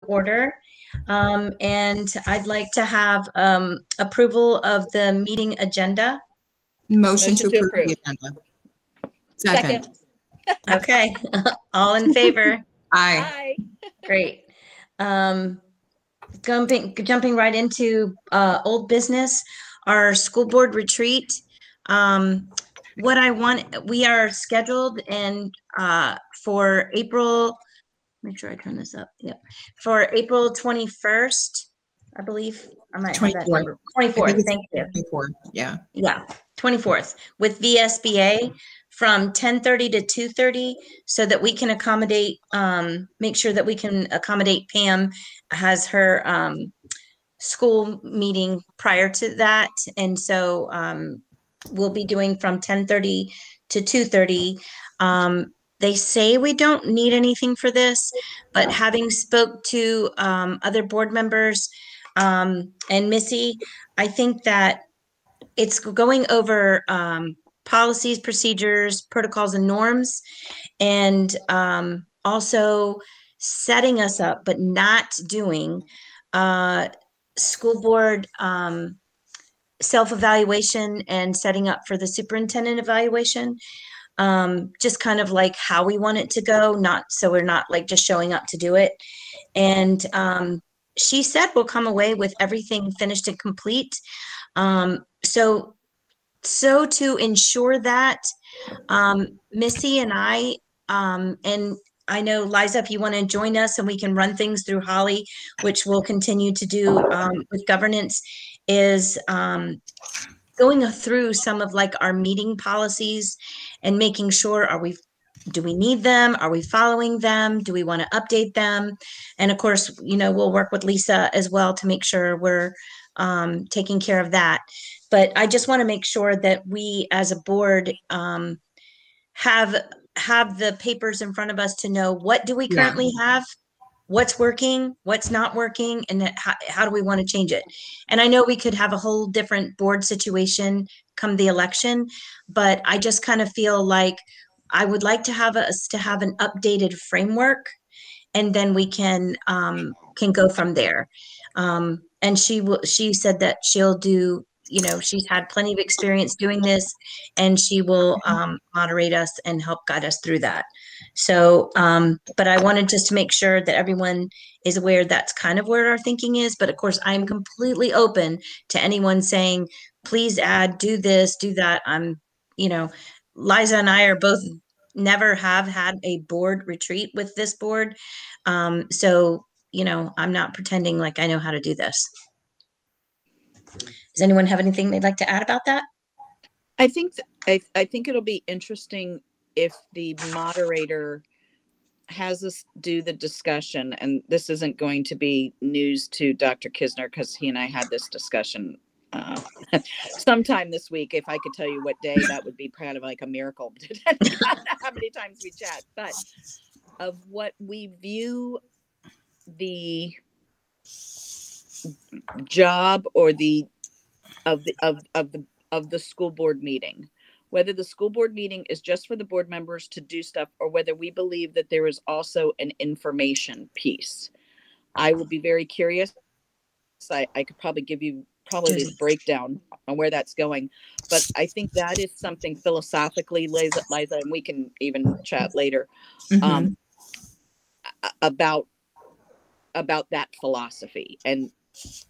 order. And I'd like to have approval of the meeting agenda. Motion to approve the agenda. Second. Okay, all in favor? Aye. Great. Jumping right into old business, our school board retreat. We are scheduled and for April, make sure I turn this up. Yep. For April 21st, I believe. I might have that number. 24th. Thank you. 24. Yeah. Yeah. 24th with VSBA from 10:30 to 2:30 so that we can accommodate, make sure that we can accommodate Pam has her school meeting prior to that. And so we'll be doing from 10:30 to 2:30. They say we don't need anything for this, but having spoke to other board members and Missy, I think that it's going over policies, procedures, protocols, and norms, and also setting us up, but not doing school board self-evaluation and setting up for the superintendent evaluation. Just kind of like how we want it to go, not so we're not like just showing up to do it. And she said we'll come away with everything finished and complete. So to ensure that, Missy and I, and I know Liza, if you want to join us and we can run things through Holly, which we'll continue to do with governance, is going through some of like our meeting policies and making sure, do we need them? Are we following them? Do we want to update them? And of course, we'll work with Lisa as well to make sure we're taking care of that. But I just want to make sure that we as a board have the papers in front of us to know what do we currently have, what's working, what's not working, and how do we want to change it. And I know we could have a whole different board situation come the election, but I just kind of feel like I would like to have us to have an updated framework, and then we can go from there. And she said that she'll do, she's had plenty of experience doing this, and she will moderate us and help guide us through that. So, but I wanted just to make sure that everyone is aware that's kind of where our thinking is. But of course, I'm completely open to anyone saying, please add, do this, do that. Liza and I are both never have had a board retreat with this board. So, I'm not pretending like I know how to do this. Does anyone have anything they'd like to add about that? I think it'll be interesting if the moderator has us do the discussion, and this isn't going to be news to Dr. Kisner because he and I had this discussion sometime this week. If I could tell you what day, that would be kind of like a miracle, depending on how many times we chat. But of what we view the job or of the school board meeting, whether the school board meeting is just for the board members to do stuff, or whether we believe that there is also an information piece. I will be very curious. I could probably give you the breakdown on where that's going, but I think that is something philosophically, Liza, and we can even chat later about that philosophy, and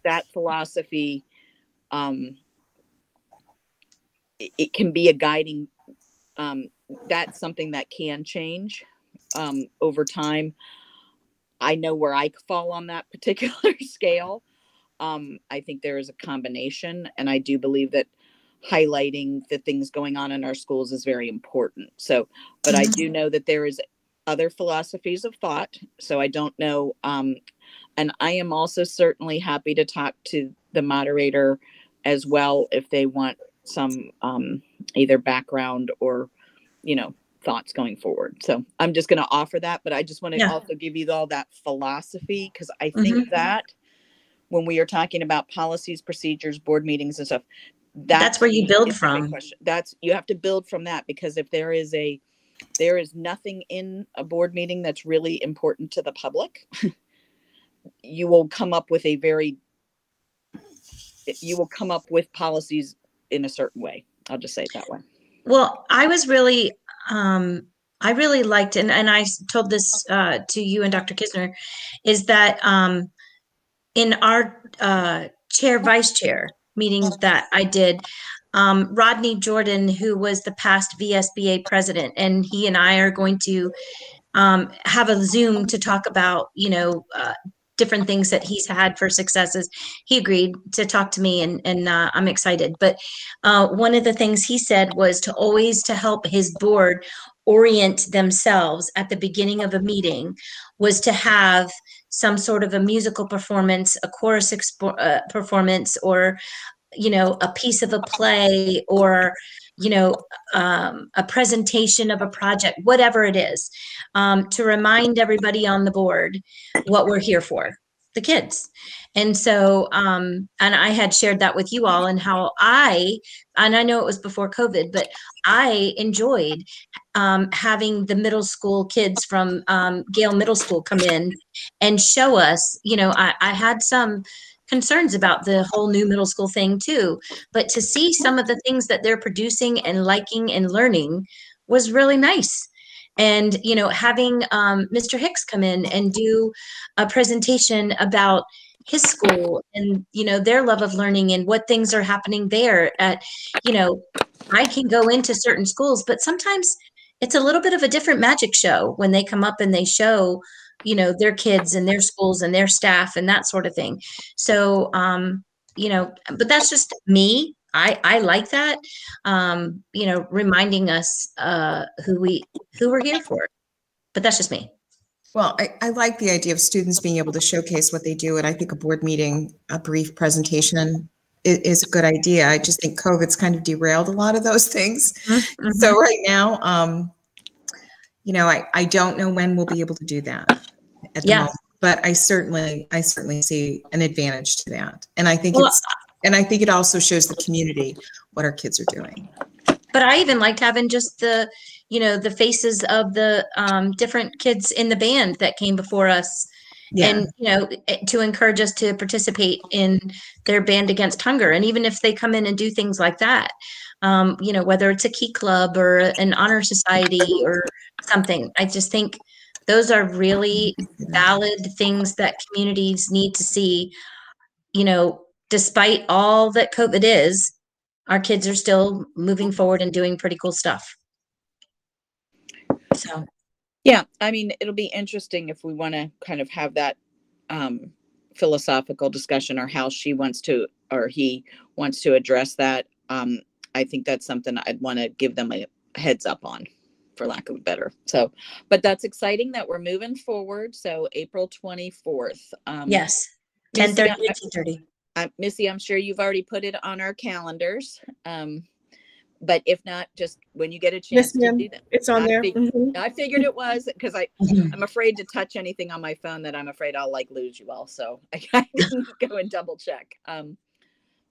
that philosophy. It can be a guiding. That's something that can change over time. I know where I fall on that particular scale. I think there is a combination, and I do believe that highlighting the things going on in our schools is very important. So, but I do know that there is other philosophies of thought. So I don't know. And I am also certainly happy to talk to the moderator as well if they want some either background or, thoughts going forward. So I'm just going to offer that, but I just want to also give you all that philosophy, because I think that when we are talking about policies, procedures, board meetings and stuff, that's where you build from. You have to build from that, because if there is nothing in a board meeting that's really important to the public, you will come up with policies in a certain way. I'll just say it that way. Well, I was really, I really liked, and I told this to you and Dr. Kisner, is that in our chair, vice chair meeting that I did, Rodney Jordan, who was the past VSBA president, and he and I are going to have a Zoom to talk about, different things that he's had for successes. He agreed to talk to me, and I'm excited. But one of the things he said was to help his board orient themselves at the beginning of a meeting was to have some sort of a musical performance, a chorus performance, or a piece of a play, or a presentation of a project, whatever it is, to remind everybody on the board what we're here for, the kids. And so, and I had shared that with you all, and how I know it was before COVID, but I enjoyed having the middle school kids from Gale Middle School come in and show us, I had some concerns about the whole new middle school thing too, but to see some of the things that they're producing and liking and learning was really nice. And having Mr. Hicks come in and do a presentation about his school and their love of learning and what things are happening there at I can go into certain schools, but sometimes it's a little bit of a different magic show when they come up and they show their kids and their schools and their staff and that sort of thing. So, but that's just me. I like that, reminding us who we're here for, but that's just me. Well, I like the idea of students being able to showcase what they do. And I think a board meeting, a brief presentation is a good idea. I just think COVID's kind of derailed a lot of those things. Mm-hmm. So right now, I don't know when we'll be able to do that at the moment, but I certainly see an advantage to that. And I think I think it also shows the community what our kids are doing. But I even liked having just the faces of the different kids in the band that came before us. Yeah. And, to encourage us to participate in their Band Against Hunger. And even if they come in and do things like that, whether it's a key club or an honor society or something, I just think those are really valid things that communities need to see. Despite all that COVID is, our kids are still moving forward and doing pretty cool stuff. So. Yeah, I mean, it'll be interesting if we want to kind of have that philosophical discussion, or how she wants to, or he wants to address that. I think that's something I'd want to give them a heads up on, for lack of a better. So, but that's exciting that we're moving forward. So April 24th. Yes, 10:30 to 2:30. Missy, I'm sure you've already put it on our calendars. But if not, just when you get a chance to do that. It's on there. I figured it was, because I'm afraid to touch anything on my phone that I'm afraid I'll lose you all. So I didn't go and double check.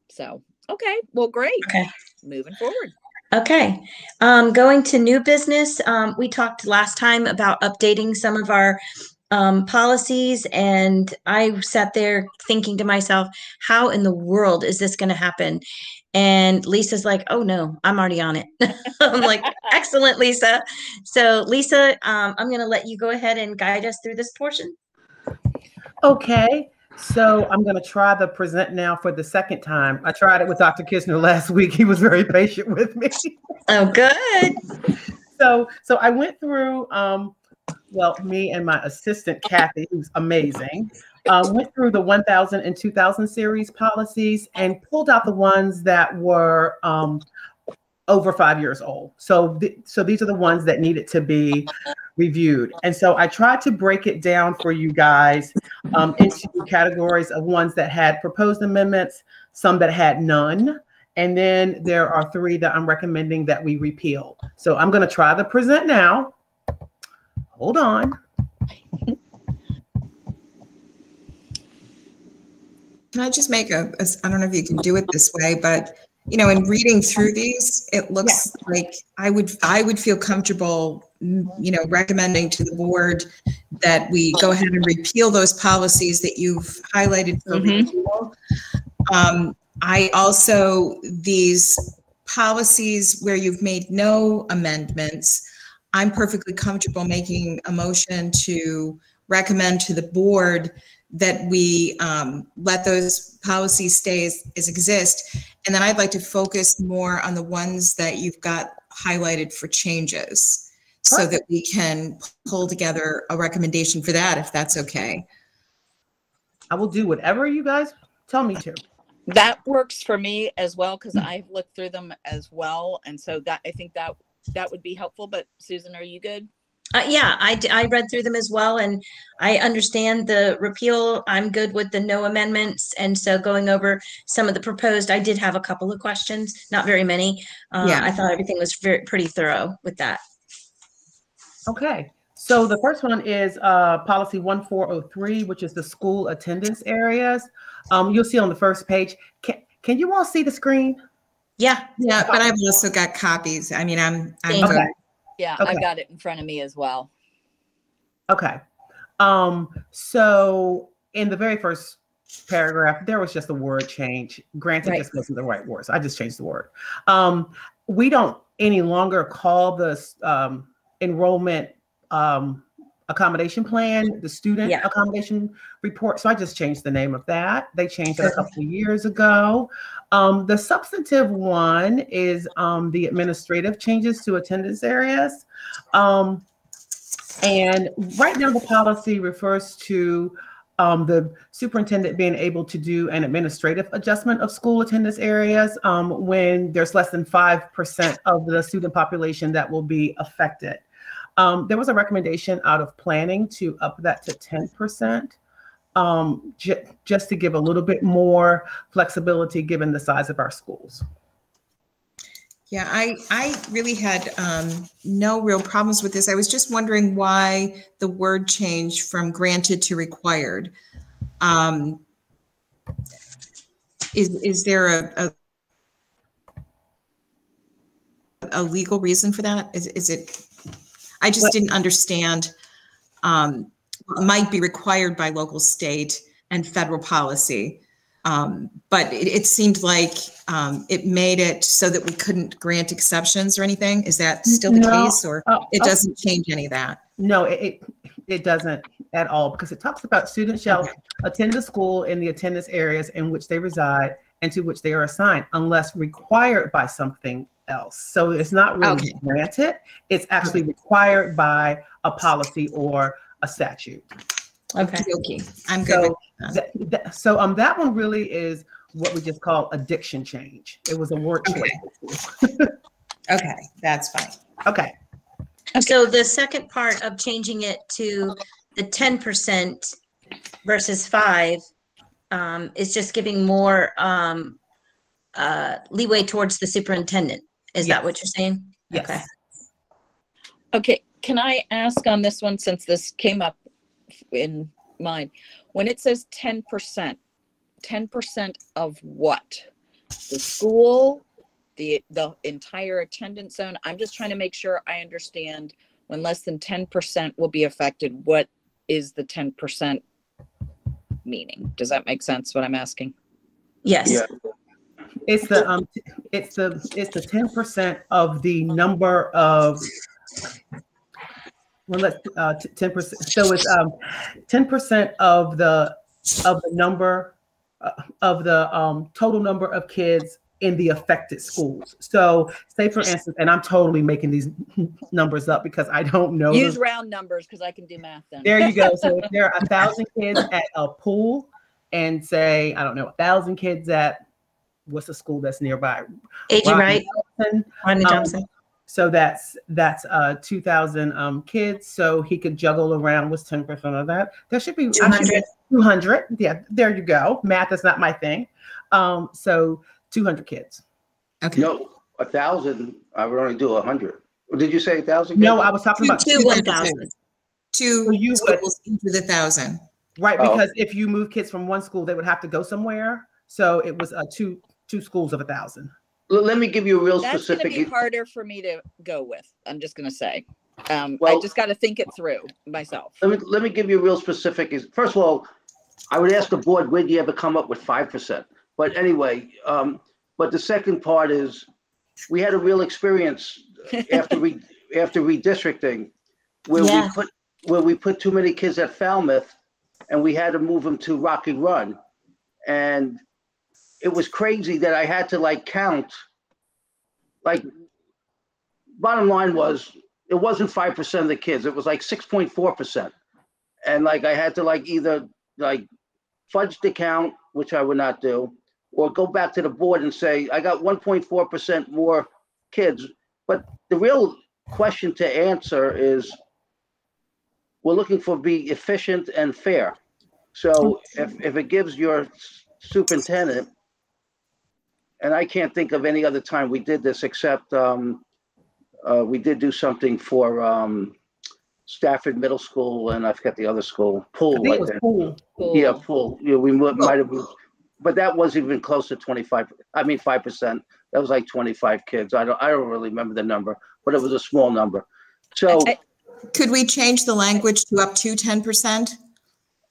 So, okay. Well, great. Okay. Moving forward. Okay. Going to new business. We talked last time about updating some of our policies, and I sat there thinking to myself, how in the world is this going to happen? And Lisa's like, oh no, I'm already on it. I'm like, excellent, Lisa. So Lisa, I'm going to let you go ahead and guide us through this portion. Okay. So I'm going to try the present now for the second time. I tried it with Dr. Kisner last week. He was very patient with me. Oh, good. So I went through, me and my assistant, Kathy, who's amazing, went through the 1000 and 2000 series policies and pulled out the ones that were over 5 years old. So these are the ones that needed to be reviewed. And so I tried to break it down for you guys into categories of ones that had proposed amendments, some that had none. And then there are 3 that I'm recommending that we repeal. So I'm going to try the present now. Hold on. Can I just make I don't know if you can do it this way, but in reading through these, it looks like I would feel comfortable, recommending to the board that we go ahead and repeal those policies that you've highlighted for repeal. I also, these policies where you've made no amendments, I'm perfectly comfortable making a motion to recommend to the board that we let those policies stay as exist. And then I'd like to focus more on the ones that you've got highlighted for changes so that we can pull together a recommendation for that, if that's okay. I will do whatever you guys tell me to. That works for me as well, because I've looked through them as well. And so that, I think that would be helpful. But Susan, are you good? Yeah, I read through them as well, and I understand the repeal. I'm good with the no amendments. And so going over some of the proposed, I did have a couple of questions, not very many. I thought everything was pretty thorough with that. Okay. So the first one is policy 1403, which is the school attendance areas. You'll see on the first page. Can you all see the screen? Yeah. Yeah, but I've also got copies. I mean, I'm Same. good. Okay. Yeah, Okay. I've got it in front of me as well. Okay. So in the very first paragraph, there was just a word change. Granted, Right. this wasn't the right word, so I just changed the word. We don't any longer call this enrollment accommodation plan the student accommodation report. So I just changed the name of that. They changed it a couple of years ago. The substantive one is the administrative changes to attendance areas. And right now the policy refers to the superintendent being able to do an administrative adjustment of school attendance areas when there's less than 5% of the student population that will be affected. There was a recommendation out of planning to up that to 10%, just to give a little bit more flexibility given the size of our schools. Yeah, I really had no real problems with this. I was just wondering why the word change from granted to required. Is there a legal reason for that? Is it? I just didn't understand. Might be required by local, state, and federal policy. But it seemed like it made it so that we couldn't grant exceptions or anything. Is that still the case, or it doesn't change any of that? No, it doesn't at all, because it talks about students shall attend the school in the attendance areas in which they reside and to which they are assigned, unless required by something else. So it's not really granted. It's actually required by a policy or a statute. Okay. I'm good. So that one really is what we just call a diction change. It was a word change. Okay, that's fine. Okay. So the second part of changing it to the 10% versus 5 is just giving more leeway towards the superintendent. Is that what you're saying? Yes. Okay. Okay, can I ask on this one, since this came up in mine, when it says 10%, 10% of what? The school, the entire attendance zone? I'm just trying to make sure I understand when less than 10% will be affected, what is the 10% meaning? Does that make sense, what I'm asking? Yes. Yeah. It's the 10% of the number of 10%. So it's 10% of the number of the total number of kids in the affected schools. So say for instance, and I'm totally making these numbers up because I don't know. Use round numbers because I can do math then. There you go. So if there are 1,000 kids at a pool, and say, I don't know, 1,000 kids at what's the school that's nearby? A.G. Wright. Rodney Um, Johnson. So that's 2,000 kids. So he could juggle around with 10% of that. There should be 200. 200. Yeah, there you go. Math is not my thing. So 200 kids. Okay. No, 1,000. I would only do 100. Did you say 1,000? No, I was talking about Two 1,000. Two you would- schools into the 1,000. right, Oh. because if you move kids from one school, they would have to go somewhere. So it was two schools of 1,000. Let me give you a real That's going to specific. be harder for me to go with. I'm just going to say. I Well- just got to think it through myself. Let me give you a real specific. First of all, I would ask the board, when do you ever come up with 5%? But anyway, but the second part is, we had a real experience after redistricting, where Yeah. we put too many kids at Falmouth, and we had to move them to Rocky Run, and it was crazy that I had to like count. Like, bottom line was, it wasn't 5% of the kids; it was like 6.4%, and like I had to like either like fudge the count, which I would not do, or go back to the board and say, I got 1.4% more kids. But the real question to answer is, we're looking for be efficient and fair. So if it gives your superintendent, and I can't think of any other time we did this except we did do something for Stafford Middle School, and I forget the other school, I Poole. think it was cool. Yeah, Poole. Yeah, we might have, but that wasn't even close to 25. I mean, 5%. That was like 25 kids. I don't really remember the number, but it was a small number. So Could we change the language to up to 10%?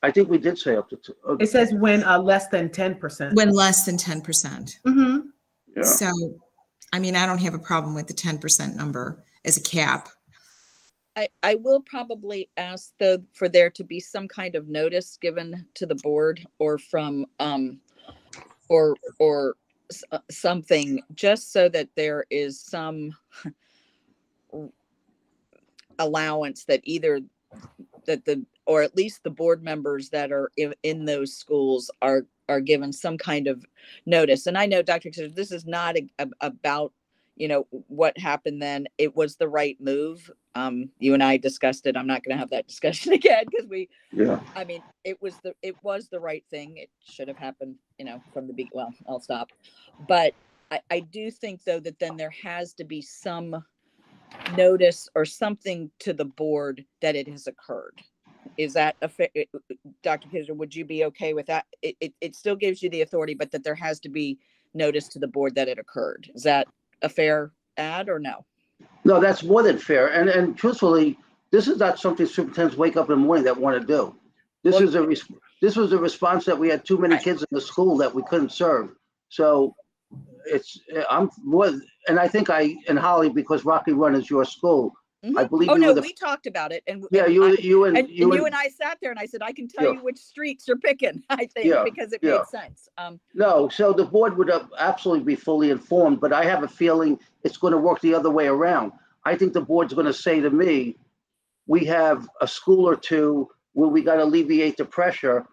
I think we did say up to 2. It says when less than 10%. When less than 10%. Mm-hmm. Yeah. So, I mean, I don't have a problem with the 10% number as a cap. I will probably ask though for there to be some kind of notice given to the board or from or something, just so that there is some allowance that either that the or at least the board members that are in those schools are given some kind of notice. And I know, Dr. Kiser, this is not about, you know, what happened then. It was the right move. You and I discussed it. I'm not going to have that discussion again because I mean, it was the right thing. It should have happened, you know, from the beginning. Well, I'll stop. But I do think though that then there has to be some notice or something to the board that it has occurred. Is that Dr. Kiser, would you be okay with that? It still gives you the authority, but that there has to be notice to the board that it occurred. Is that a fair add or no? No, that's more than fair. And truthfully, this is not something superintendents wake up in the morning that want to do. This was a response that we had too many kids in the school that we couldn't serve. So I'm more, and I think and Holly, because Rocky Run is your school, I believe. Oh no, we talked about it, and yeah, you and you and I sat there, and I said, I can tell you which streets you're picking. I think because it made sense. No, so the board would absolutely be fully informed, but I have a feeling it's going to work the other way around. I think the board's going to say to me, we have a school or two where we got to alleviate the pressure.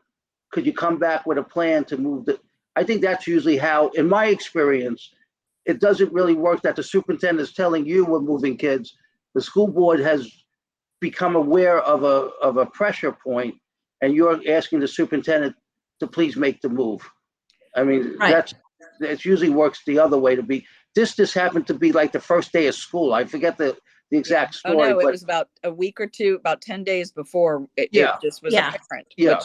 Could you come back with a plan to move the? I think that's usually how, in my experience, it doesn't really work that the superintendent is telling you we're moving kids. The school board has become aware of a pressure point, and you're asking the superintendent to please make the move. I mean, it usually works the other way to be. This happened to be like the first day of school. I forget the exact story. Oh no, it was about a week or two, about 10 days before it just was apparent. Yeah.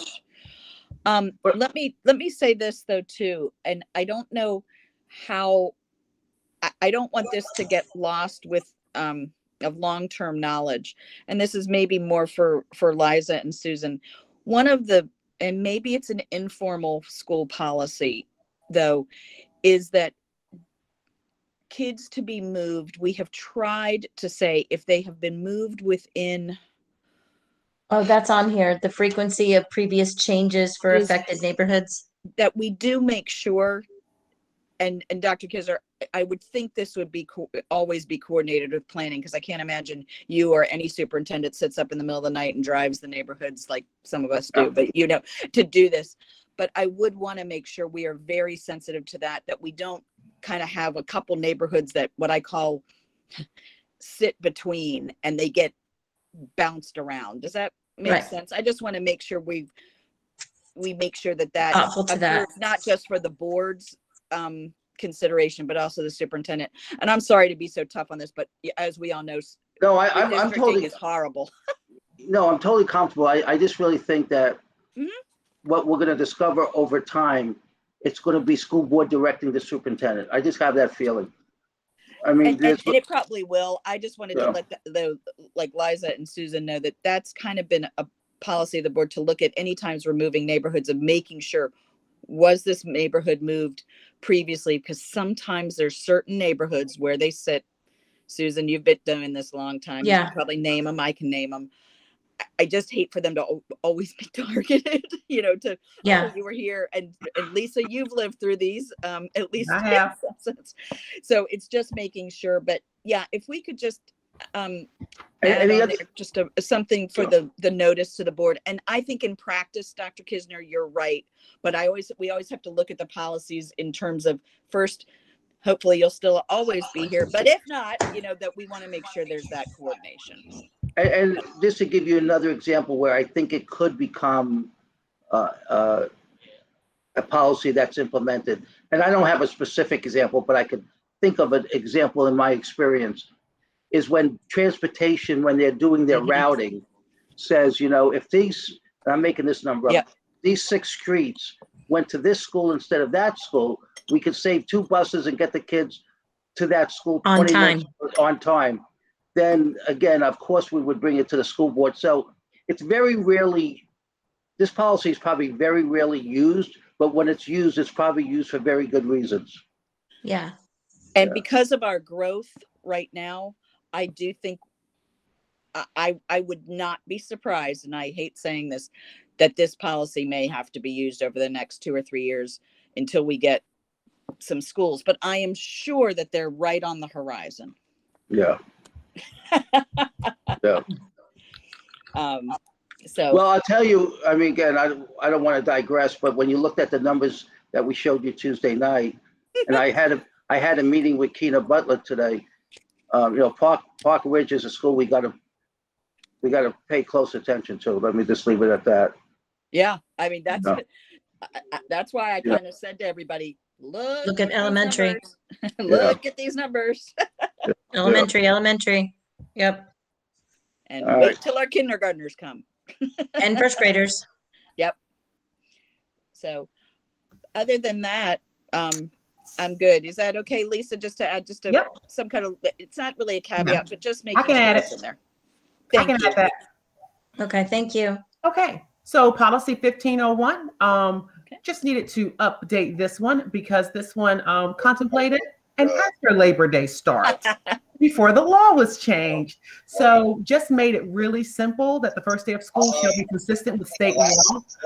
Which, let me say this though too, and I don't know how. I don't want this to get lost with of long-term knowledge, and this is maybe more for Liza and Susan. One of the, and maybe it's an informal school policy though, is that kids to be moved, we have tried to say if they have been moved within. Oh, that's on here. The frequency of previous changes for affected neighborhoods. That we do make sure, and Dr. Kiser, I would think this would be always be coordinated with planning, because I can't imagine you or any superintendent sits up in the middle of the night and drives the neighborhoods like some of us do, but you know, to do this. But I would want to make sure we are very sensitive to that we don't kind of have a couple neighborhoods that what I call sit between and they get bounced around. Does that make sense? I just want to make sure we make sure that not just for the board's consideration, but also the superintendent. And I'm sorry to be so tough on this, but as we all know, no, I'm totally is horrible. No, I'm totally comfortable. I just really think that what we're going to discover over time, it's going to be school board directing the superintendent. I just have that feeling. I mean, And there's, it probably will. I just wanted to Yeah. let the like Liza and Susan know that that's kind of been a policy of the board to look at any times we're moving neighborhoods of making sure, was this neighborhood moved previously? Because sometimes there's certain neighborhoods where they sit. Susan, you've been doing this a long time. You Yeah. can probably name them. I can name them. I just hate for them to always be targeted, you know, to, Yeah. oh, you were here. And Lisa, you've lived through these, at least. I have. in some sense. So it's just making sure, but yeah, if we could just, add any on other, there just something for the notice to the board. And I think in practice, Dr. Kisner, you're right. But we always have to look at the policies in terms of first, hopefully you'll still always be here, but if not, you know, that we want to make sure there's that coordination. and just to give you another example where I think it could become a policy that's implemented, and I don't have a specific example, but I could think of an example in my experience, is when transportation, when they're doing their routing, says, you know, if these, and I'm making this number up, Yeah. these 6 streets went to this school instead of that school, we could save 2 buses and get the kids to that school On 20 time. minutes on time. Then again, of course, we would bring it to the school board. So it's very rarely, this policy is probably very rarely used, but when it's used, it's probably used for very good reasons. Yeah. And because of our growth right now, I do think I would not be surprised, and I hate saying this, that this policy may have to be used over the next 2 or 3 years until we get some schools, but I am sure that they're right on the horizon. Yeah. Yeah. So Well, I'll tell you, I mean, again, I don't want to digress, but when you looked at the numbers that we showed you Tuesday night, and I had a meeting with Keena Butler today. You know, Park Ridge is a school we got to pay close attention to. Let me just leave it at that. yeah, I mean, Yeah. that's why I Yeah. kind of said to everybody, look at these elementary. numbers. Look at these numbers Elementary. Yep. and All wait right. till our kindergartners come. And first graders. So other than that, I'm good. Is that okay, Lisa? Just to add Yep. some kind of, it's not really a caveat, but just make I can add it. in there. I Thank can you. add that. Okay. Thank you. Okay, so policy 1501, just needed to update this one because this one contemplated an after Labor Day start before the law was changed. So just made it really simple that the first day of school shall be consistent with state law,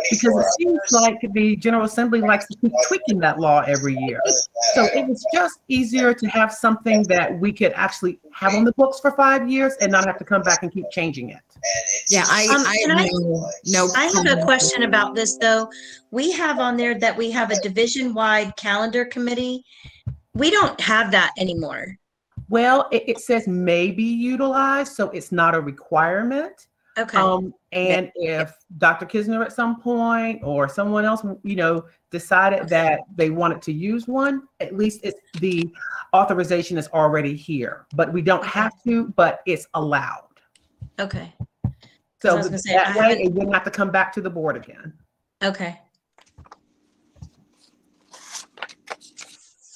because it seems like the General Assembly likes to keep tweaking that law every year. So it was just easier to have something that we could actually have on the books for 5 years and not have to come back and keep changing it. Yeah, I Can I- no. I have a question about this though. We have on there that we have a division-wide calendar committee. We don't have that anymore. Well, it says may be utilized, so it's not a requirement. Okay. And if Dr. Kisner at some point or someone else, you know, decided that they wanted to use one, at least it's the authorization is already here. But we don't have to, but it's allowed. Okay. So I was gonna say, that I way haven't- it wouldn't have to come back to the board again. Okay.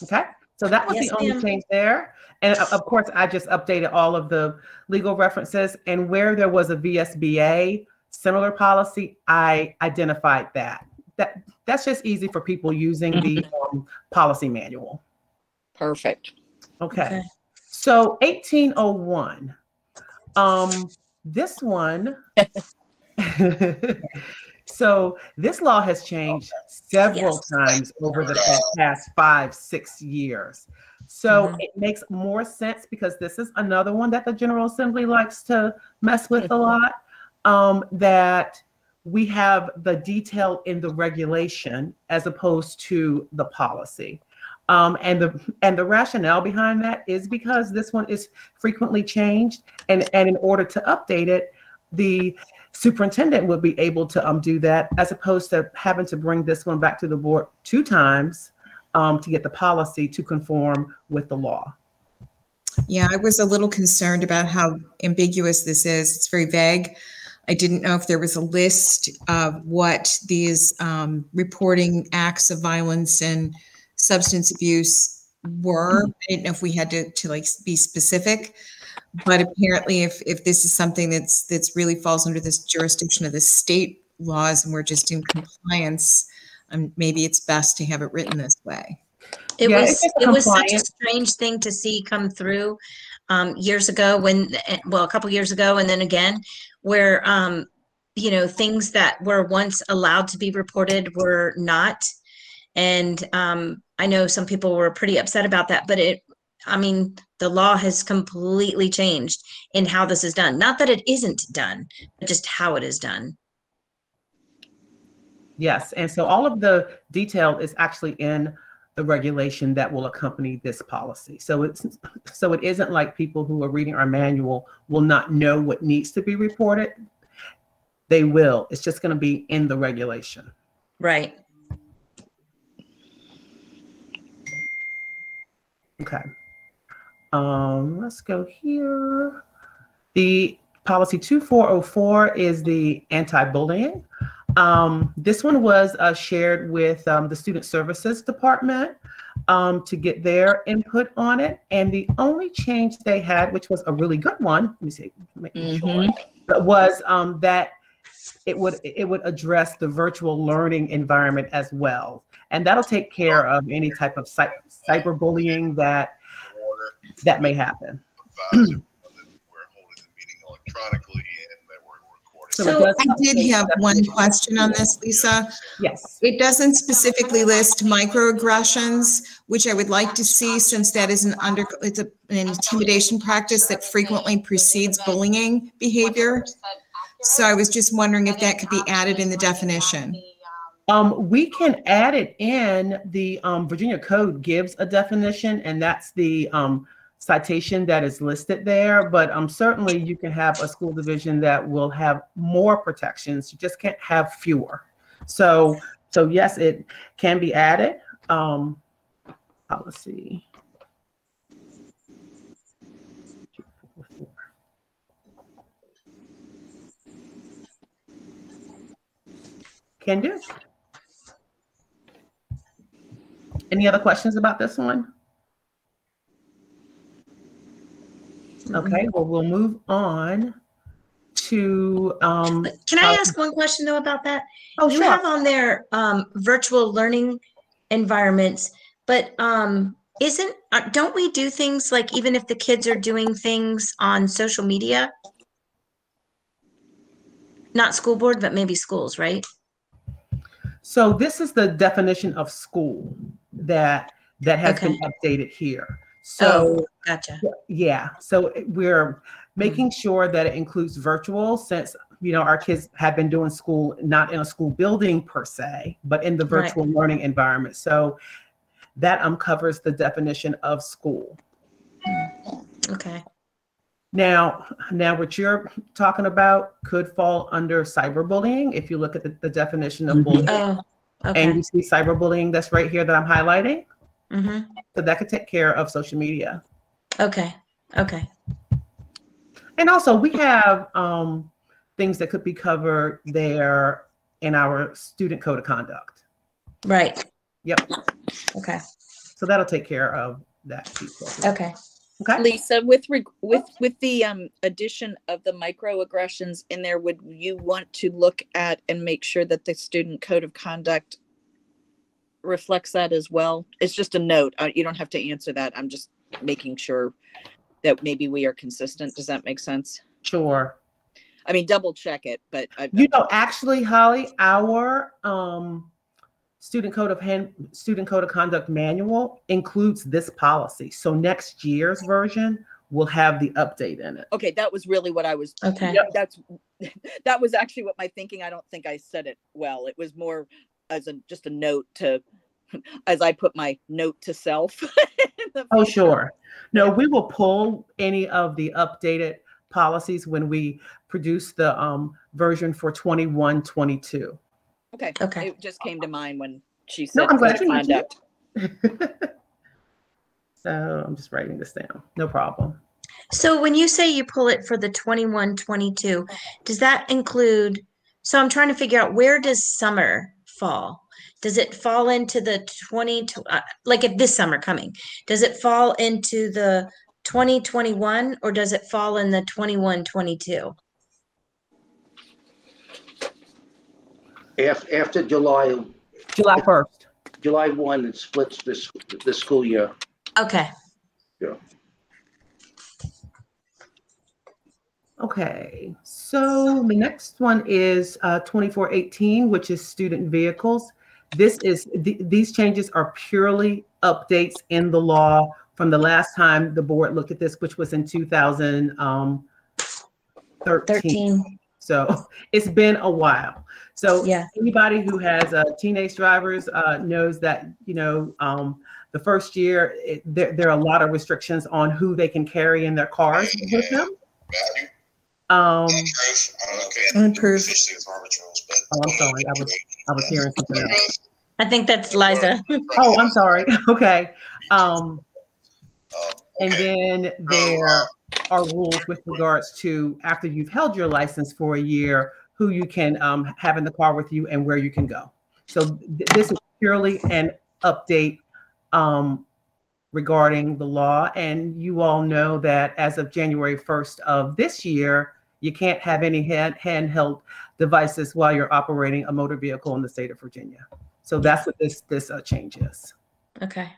Okay, so that was Yes, the only ma'am. change there. And of course, I just updated all of the legal references, and where there was a VSBA similar policy, I identified that. That's just easy for people using the policy manual. Perfect. Okay. So 1801, this one, so this law has changed several times over the past 5-6 years. So it makes more sense because this is another one that the General Assembly likes to mess with a lot, that we have the detail in the regulation as opposed to the policy. And the rationale behind that is because this one is frequently changed, and in order to update it, the superintendent would be able to do that, as opposed to having to bring this one back to the board 2 times to get the policy to conform with the law. Yeah, I was a little concerned about how ambiguous this is. It's very vague. I didn't know if there was a list of what these reporting acts of violence and substance abuse were. I didn't know if we had to like be specific, but apparently if this is something that's really falls under this jurisdiction of the state laws and we're just in compliance, maybe it's best to have it written this way. It Yeah, was such a strange thing to see come through years ago a couple years ago, and then again, where you know, things that were once allowed to be reported were not. And I know some people were pretty upset about that, but I mean, the law has completely changed in how this is done. Not that it isn't done, but just how it is done. Yes, and so all of the detail is actually in the regulation that will accompany this policy. So it isn't like people who are reading our manual will not know what needs to be reported. They will. It's just going to be in the regulation. Right. Okay. Let's go here. The policy 2404 is the anti-bullying. This one was shared with the Student Services Department to get their input on it. And the only change they had, which was a really good one, let me see, making sure, was that it would address the virtual learning environment as well. And that'll take care of any type of cyberbullying that may happen. So I did have one question on this, Lisa. Yes. It doesn't specifically list microaggressions, which I would like to see, since that is an intimidation practice that frequently precedes bullying behavior. So I was just wondering if that could be added in the definition. We can add it in. The Virginia Code gives a definition, and that's the citation that is listed there. But certainly you can have a school division that will have more protections. You just can't have fewer. So yes, it can be added. Policy. Can do. Any other questions about this one? Okay, well, we'll move on to. Can I ask one question though about that? Oh, you sure. have on there virtual learning environments, but don't we do things like, even if the kids are doing things on social media? Not school board, but maybe schools, right? So this is the definition of school that has been updated here. So gotcha. Yeah, so we're making sure that it includes virtual, since our kids have been doing school not in a school building per se, but in the virtual learning environment. So that covers the definition of school. Okay. Now what you're talking about could fall under cyberbullying if you look at the definition of bullying. Oh, okay. And you see cyberbullying that's right here that I'm highlighting. Mm-hmm. So that could take care of social media. Okay. And also we have things that could be covered there in our student code of conduct. Right. Yep. Okay. So that'll take care of that piece. Okay. Okay. Lisa, with the addition of the microaggressions in there, would you want to look at and make sure that the student code of conduct reflects that as well? It's just a note. You don't have to answer that. I'm just making sure that maybe we are consistent. Does that make sense? Sure. I mean, double check it, but actually, Holly, our student code of conduct manual includes this policy. So next year's version will have the update in it. Okay, that was really what I was. Okay. That was actually what my thinking. I don't think I said it well. It was more as just a note to, as I put my note to self. Oh, sure. No, we will pull any of the updated policies when we produce the version for 21-22. Okay. It just came to mind when she said. No, I'm glad you conduct. So I'm just writing this down. No problem. So when you say you pull it for the 21-22, does that include? So I'm trying to figure out, where does summer fall? does it fall into the 20, like if this summer coming, does it fall into the 2021 or does it fall in the 21-22? After July July 1st. July 1, it splits the school year. Okay. Yeah. Okay, so the next one is 2418, which is student vehicles. These changes are purely updates in the law from the last time the board looked at this, which was in 2013. So it's been a while. So yeah, anybody who has teenage drivers knows that, the first year, there are a lot of restrictions on who they can carry in their cars with them. Unproof. Oh, I'm sorry. I was hearing something else. I think that's Liza. Oh, I'm sorry. Okay. And then there are rules with regards to after you've held your license for a year, who you can have in the car with you and where you can go. So this is purely an update regarding the law. And you all know that as of January 1st of this year, you can't have any handheld devices while you're operating a motor vehicle in the state of Virginia. So that's what this change is. Okay.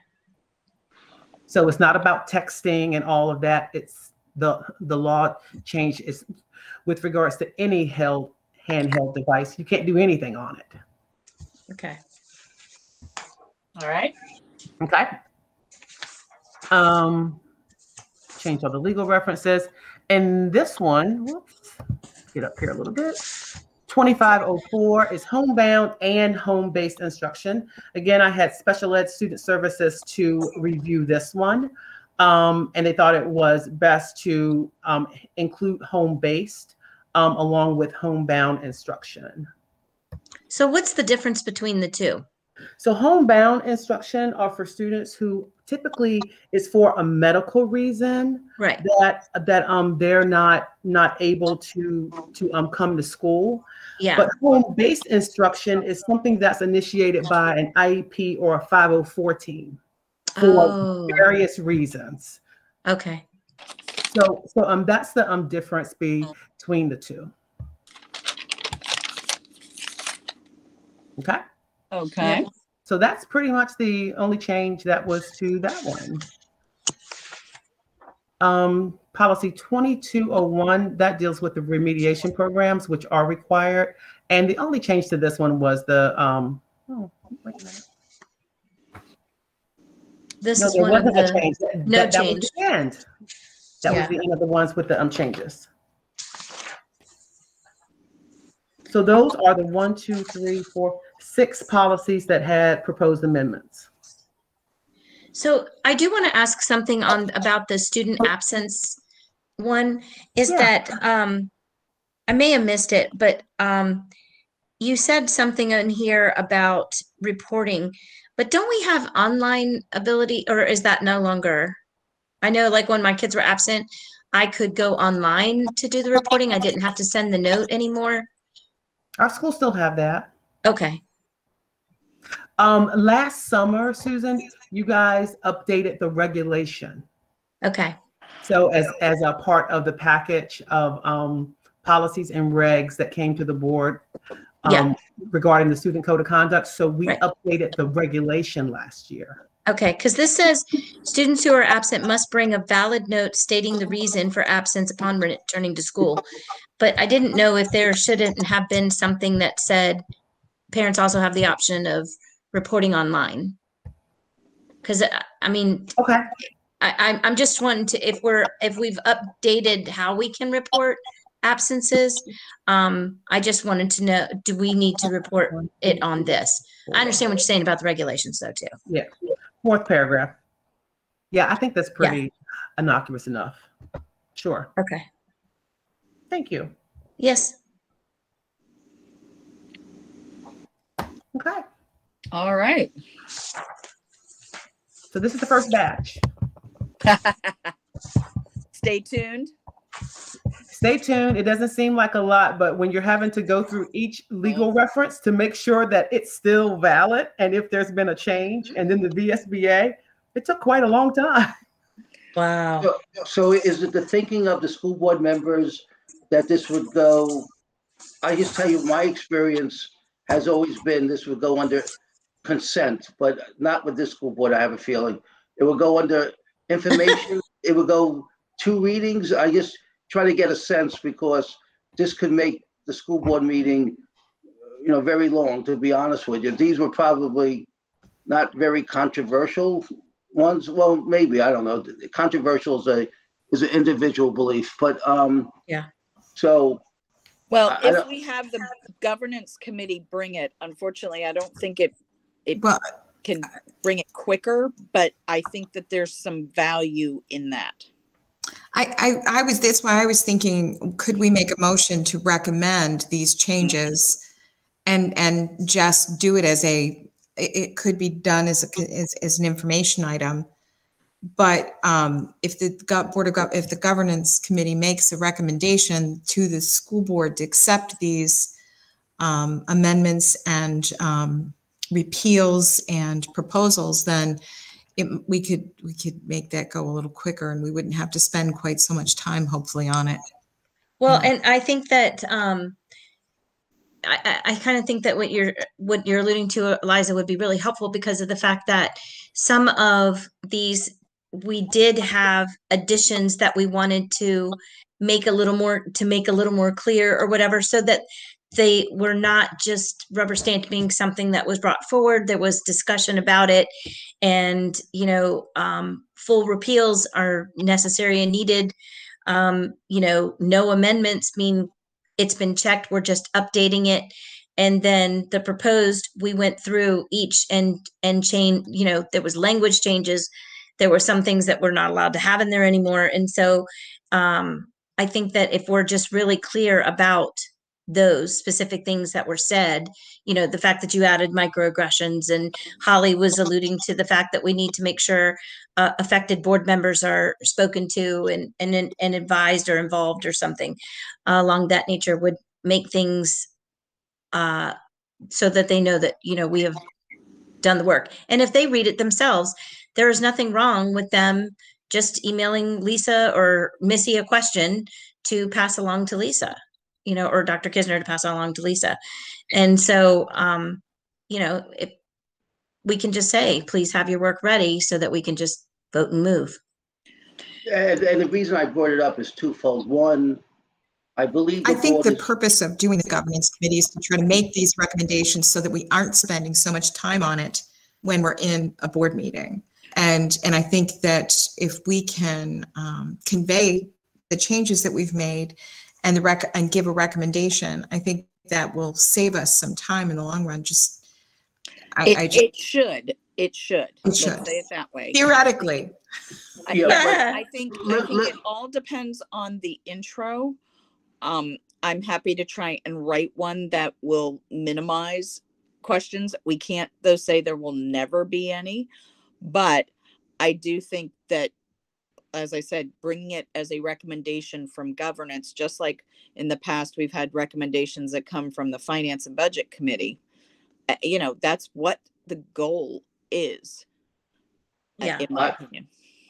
So it's not about texting and all of that. It's the law change is with regards to any handheld device. You can't do anything on it. Okay. All right. Okay. Change all the legal references. And this one, whoops, get up here a little bit. 2504 is homebound and home-based instruction. Again, I had special ed student services to review this one. And they thought it was best to include home-based along with homebound instruction. So what's the difference between the two? So homebound instruction are for students who typically is for a medical reason, right? That they're not able to come to school. Yeah. But home-based instruction is something that's initiated by an IEP or a 504 team for various reasons. Okay. So that's the difference between the two. Okay. Okay. Yeah. So that's pretty much the only change that was to that one. Policy 2201, that deals with the remediation programs, which are required. And the only change to this one was the, wait a minute. This No, is there one of wasn't a the, change. no That change. was the end. That was the end of the ones with the changes. So those are the 1, 2, 3, 4, 6 policies that had proposed amendments. So I do want to ask something about the student absence one. Is that I may have missed it, but you said something in here about reporting, but don't we have online ability, or is that no longer? I know, like when my kids were absent, I could go online to do the reporting. I didn't have to send the note anymore. Our schools still have that. Okay. Last summer, Susan, you guys updated the regulation. Okay. So as a part of the package of policies and regs that came to the board regarding the student code of conduct. So we updated the regulation last year. Okay, because this says students who are absent must bring a valid note stating the reason for absence upon returning to school. But I didn't know if there shouldn't have been something that said parents also have the option of reporting online. Because I mean, okay, I'm just wanting to, if we've updated how we can report absences, I just wanted to know, do we need to report it on this? I understand what you're saying about the regulations though too. Yeah. 4th paragraph. Yeah, I think that's pretty innocuous enough. Sure. Okay. Thank you. Yes. Okay. All right. So this is the first batch. Stay tuned. stay tuned. It doesn't seem like a lot, but when you're having to go through each legal reference to make sure that it's still valid and if there's been a change, and then the VSBA, it took quite a long time. Wow. So is it the thinking of the school board members that this would go, I just tell you, my experience has always been this would go under consent, but not with this school board, I have a feeling. It will go under information. It will go 2 readings. I just try to get a sense because this could make the school board meeting, very long, to be honest with you. These were probably not very controversial ones. Well, maybe, I don't know. Controversial is an individual belief, but Yeah. So well, if we have the governance committee bring it, unfortunately, I don't think it can bring it quicker, but I think that there's some value in that. That's why I was thinking, could we make a motion to recommend these changes and just do it as it could be done as an information item. But if the governance committee makes a recommendation to the school board to accept these amendments and repeals and proposals, then we could make that go a little quicker, and we wouldn't have to spend quite so much time, hopefully, on it. Well, and I think that I kind of think that what you're alluding to, Eliza, would be really helpful because of the fact that some of these we did have additions that we wanted to make a little more clear or whatever, so that they were not just rubber stamping something that was brought forward. There was discussion about it, and full repeals are necessary and needed. No amendments mean it's been checked. We're just updating it. And then the proposed, we went through each and change, there was language changes. There were some things that we're not allowed to have in there anymore. And so I think that if we're just really clear about those specific things that were said, the fact that you added microaggressions, and Holly was alluding to the fact that we need to make sure affected board members are spoken to and advised or involved or something along that nature, would make things so that they know that, we have done the work. And if they read it themselves, there is nothing wrong with them just emailing Lisa or Missy a question to pass along to Lisa, or Dr. Kisner to pass along to Lisa. And so, if we can just say, please have your work ready so that we can just vote and move. And the reason I brought it up is twofold. One, I think the purpose of doing the governance committee is to try to make these recommendations so that we aren't spending so much time on it when we're in a board meeting. And I think that if we can convey the changes that we've made and and give a recommendation, I think that will save us some time in the long run. It should. Let's say it that way. Theoretically. I think it all depends on the intro. I'm happy to try and write one that will minimize questions. We can't, though, say there will never be any, but I do think that, as I said, bringing it as a recommendation from governance, just like in the past, we've had recommendations that come from the Finance and Budget Committee. That's what the goal is. Yeah. In my opinion.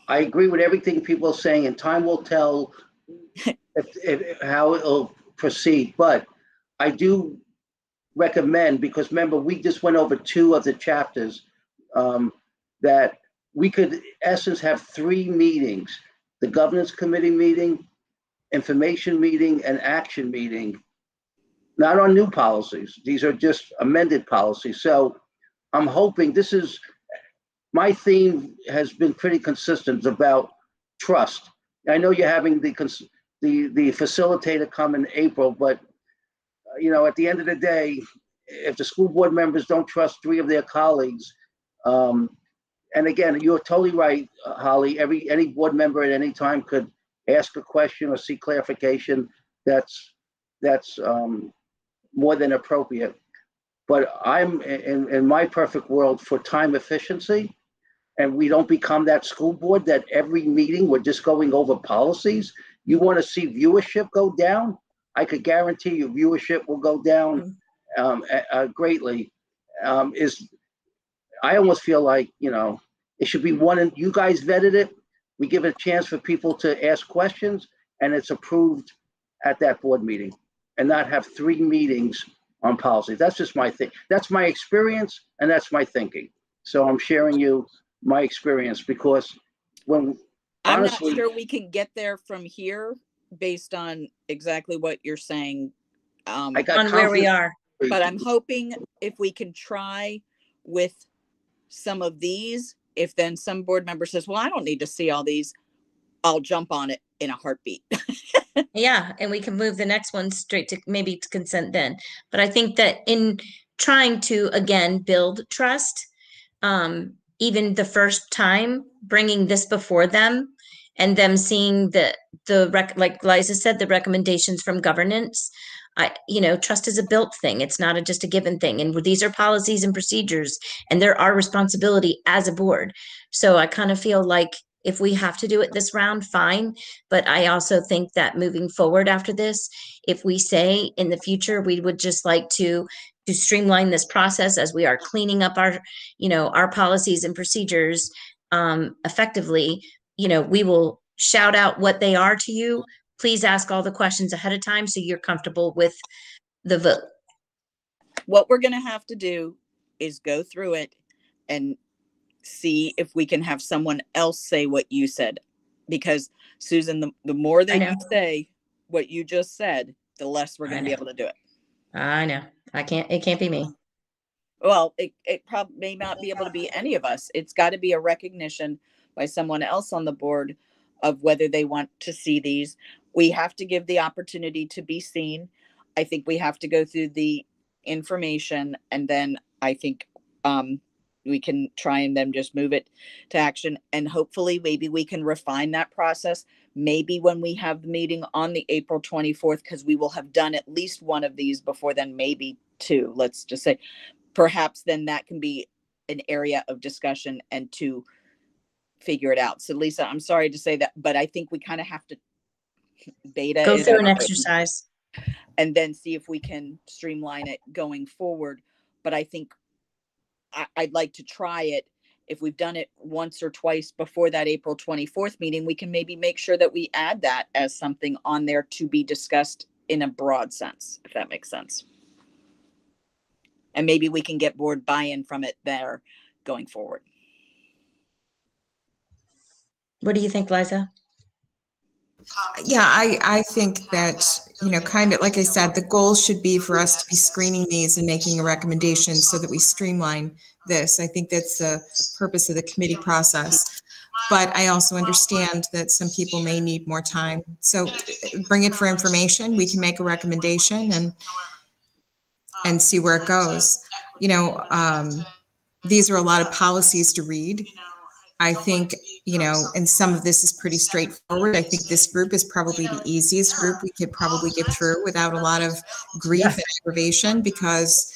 I agree with everything people are saying, and time will tell how it'll proceed. But I do recommend, because remember, we just went over 2 of the chapters, that we could, in essence, have 3 meetings: the governance committee meeting, information meeting, and action meeting, not on new policies. These are just amended policies. So I'm hoping my theme has been pretty consistent about trust. I know you're having the facilitator come in April, but at the end of the day, if the school board members don't trust 3 of their colleagues, and again, you're totally right, Holly. Any board member at any time could ask a question or seek clarification. That's more than appropriate. But I'm in my perfect world for time efficiency, and we don't become that school board that every meeting we're just going over policies. you want to see viewership go down, I could guarantee you viewership will go down greatly. I almost feel like, it should be one, and you guys vetted it. We give it a chance for people to ask questions, and it's approved at that board meeting, and not have 3 meetings on policy. That's just my thing. That's my experience, and that's my thinking. So I'm sharing you my experience, because when I'm honestly, not sure we can get there from here based on exactly what you're saying. I got On where we confidence. are. But I'm hoping if we can try with some of these, if then some board member says, well, I don't need to see all these, I'll jump on it in a heartbeat. Yeah, and we can move the next one straight to maybe to consent then. But I think that in trying to, again, build trust, even the first time bringing this before them and them seeing like Liza said, the recommendations from governance, trust is a built thing. It's not just a given thing. And these are policies and procedures, and they're our responsibility as a board. So I kind of feel like if we have to do it this round, fine. But I also think that moving forward after this, if we say in the future, we would just like to streamline this process as we are cleaning up our policies and procedures effectively, we will shout out what they are to you. Please ask all the questions ahead of time so you're comfortable with the vote. What we're going to have to do is go through it and see if we can have someone else say what you said. Because Susan, the more that you say what you just said, the less we're going to be able to do it. I know. It can't be me. Well, it probably may not be able to be any of us. It's got to be a recognition by someone else on the board of whether they want to see these. We have to give the opportunity to be seen. I think we have to go through the information, and then I think we can try and then just move it to action. And hopefully maybe we can refine that process. Maybe when we have the meeting on the April 24th, because we will have done at least one of these before then, maybe 2, let's just say. Perhaps then that can be an area of discussion and to figure it out. So Lisa, I'm sorry to say that, but I think we kind of have to beta go it through an exercise and then see if we can streamline it going forward. But I think I'd like to try it. If we've done it once or twice before that April 24th meeting, we can maybe make sure that we add that as something on there to be discussed in a broad sense, if that makes sense. And maybe we can get board buy-in from it there going forward. What do you think, Liza? Yeah, I think that, kind of like I said, the goal should be for us to be screening these and making a recommendation so that we streamline this. I think that's the purpose of the committee process. But I also understand that some people may need more time. So bring it for information. We can make a recommendation and see where it goes. These are a lot of policies to read. I think, and some of this is pretty straightforward. I think this group is probably the easiest group we could probably get through without a lot of grief and aggravation, because,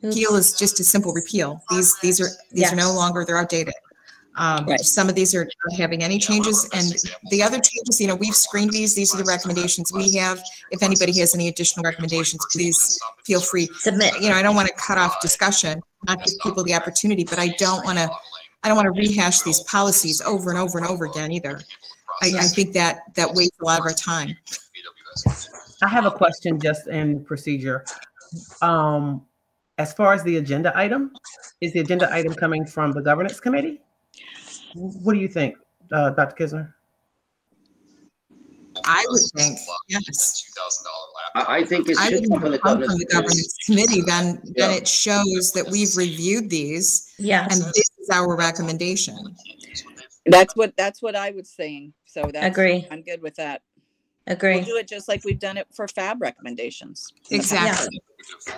repeal is just a simple repeal. These are no longer, they're outdated. Right. Some of these are not having any changes, and the other changes, we've screened these are the recommendations we have. If anybody has any additional recommendations, please feel free. Submit. I don't want to cut off discussion, not give people the opportunity, but I don't want to rehash these policies over and over and over again either. I think that wastes a lot of our time. I have a question just in procedure. As far as the agenda item, is the agenda item coming from the governance committee? What do you think, Dr. Kisner? I would think, yes. I think it should come from the governance committee. Then it shows that we've reviewed these. Yeah. And this is our recommendation. That's what I was saying. So agree. I'm good with that. Agree. We'll do it just like we've done it for FAB recommendations. Exactly. Yeah.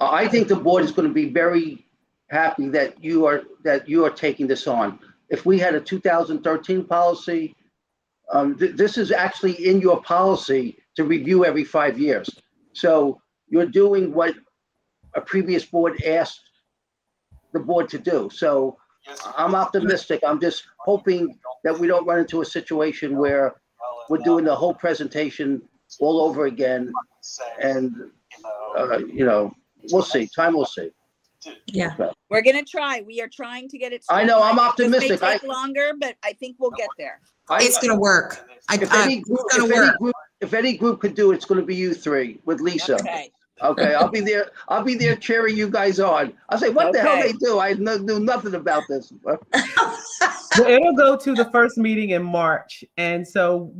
I think the board is going to be very happy that you are taking this on. If we had a 2013 policy, this is actually in your policy to review every 5 years. So you're doing what a previous board asked the board to do. So I'm optimistic. I'm just hoping that we don't run into a situation where we're doing the whole presentation all over again. And, we'll see. Time will see. Yeah. We're going to try. We are trying to get it. I know, I'm optimistic. This may take longer, but I think we'll get there. It's going to work. If any group could do it, it's going to be you three with Lisa. Okay. I'll be there. I'll be there cheering you guys on. I'll say, what the hell they do? I knew nothing about this. Well, it'll go to the first meeting in March. And so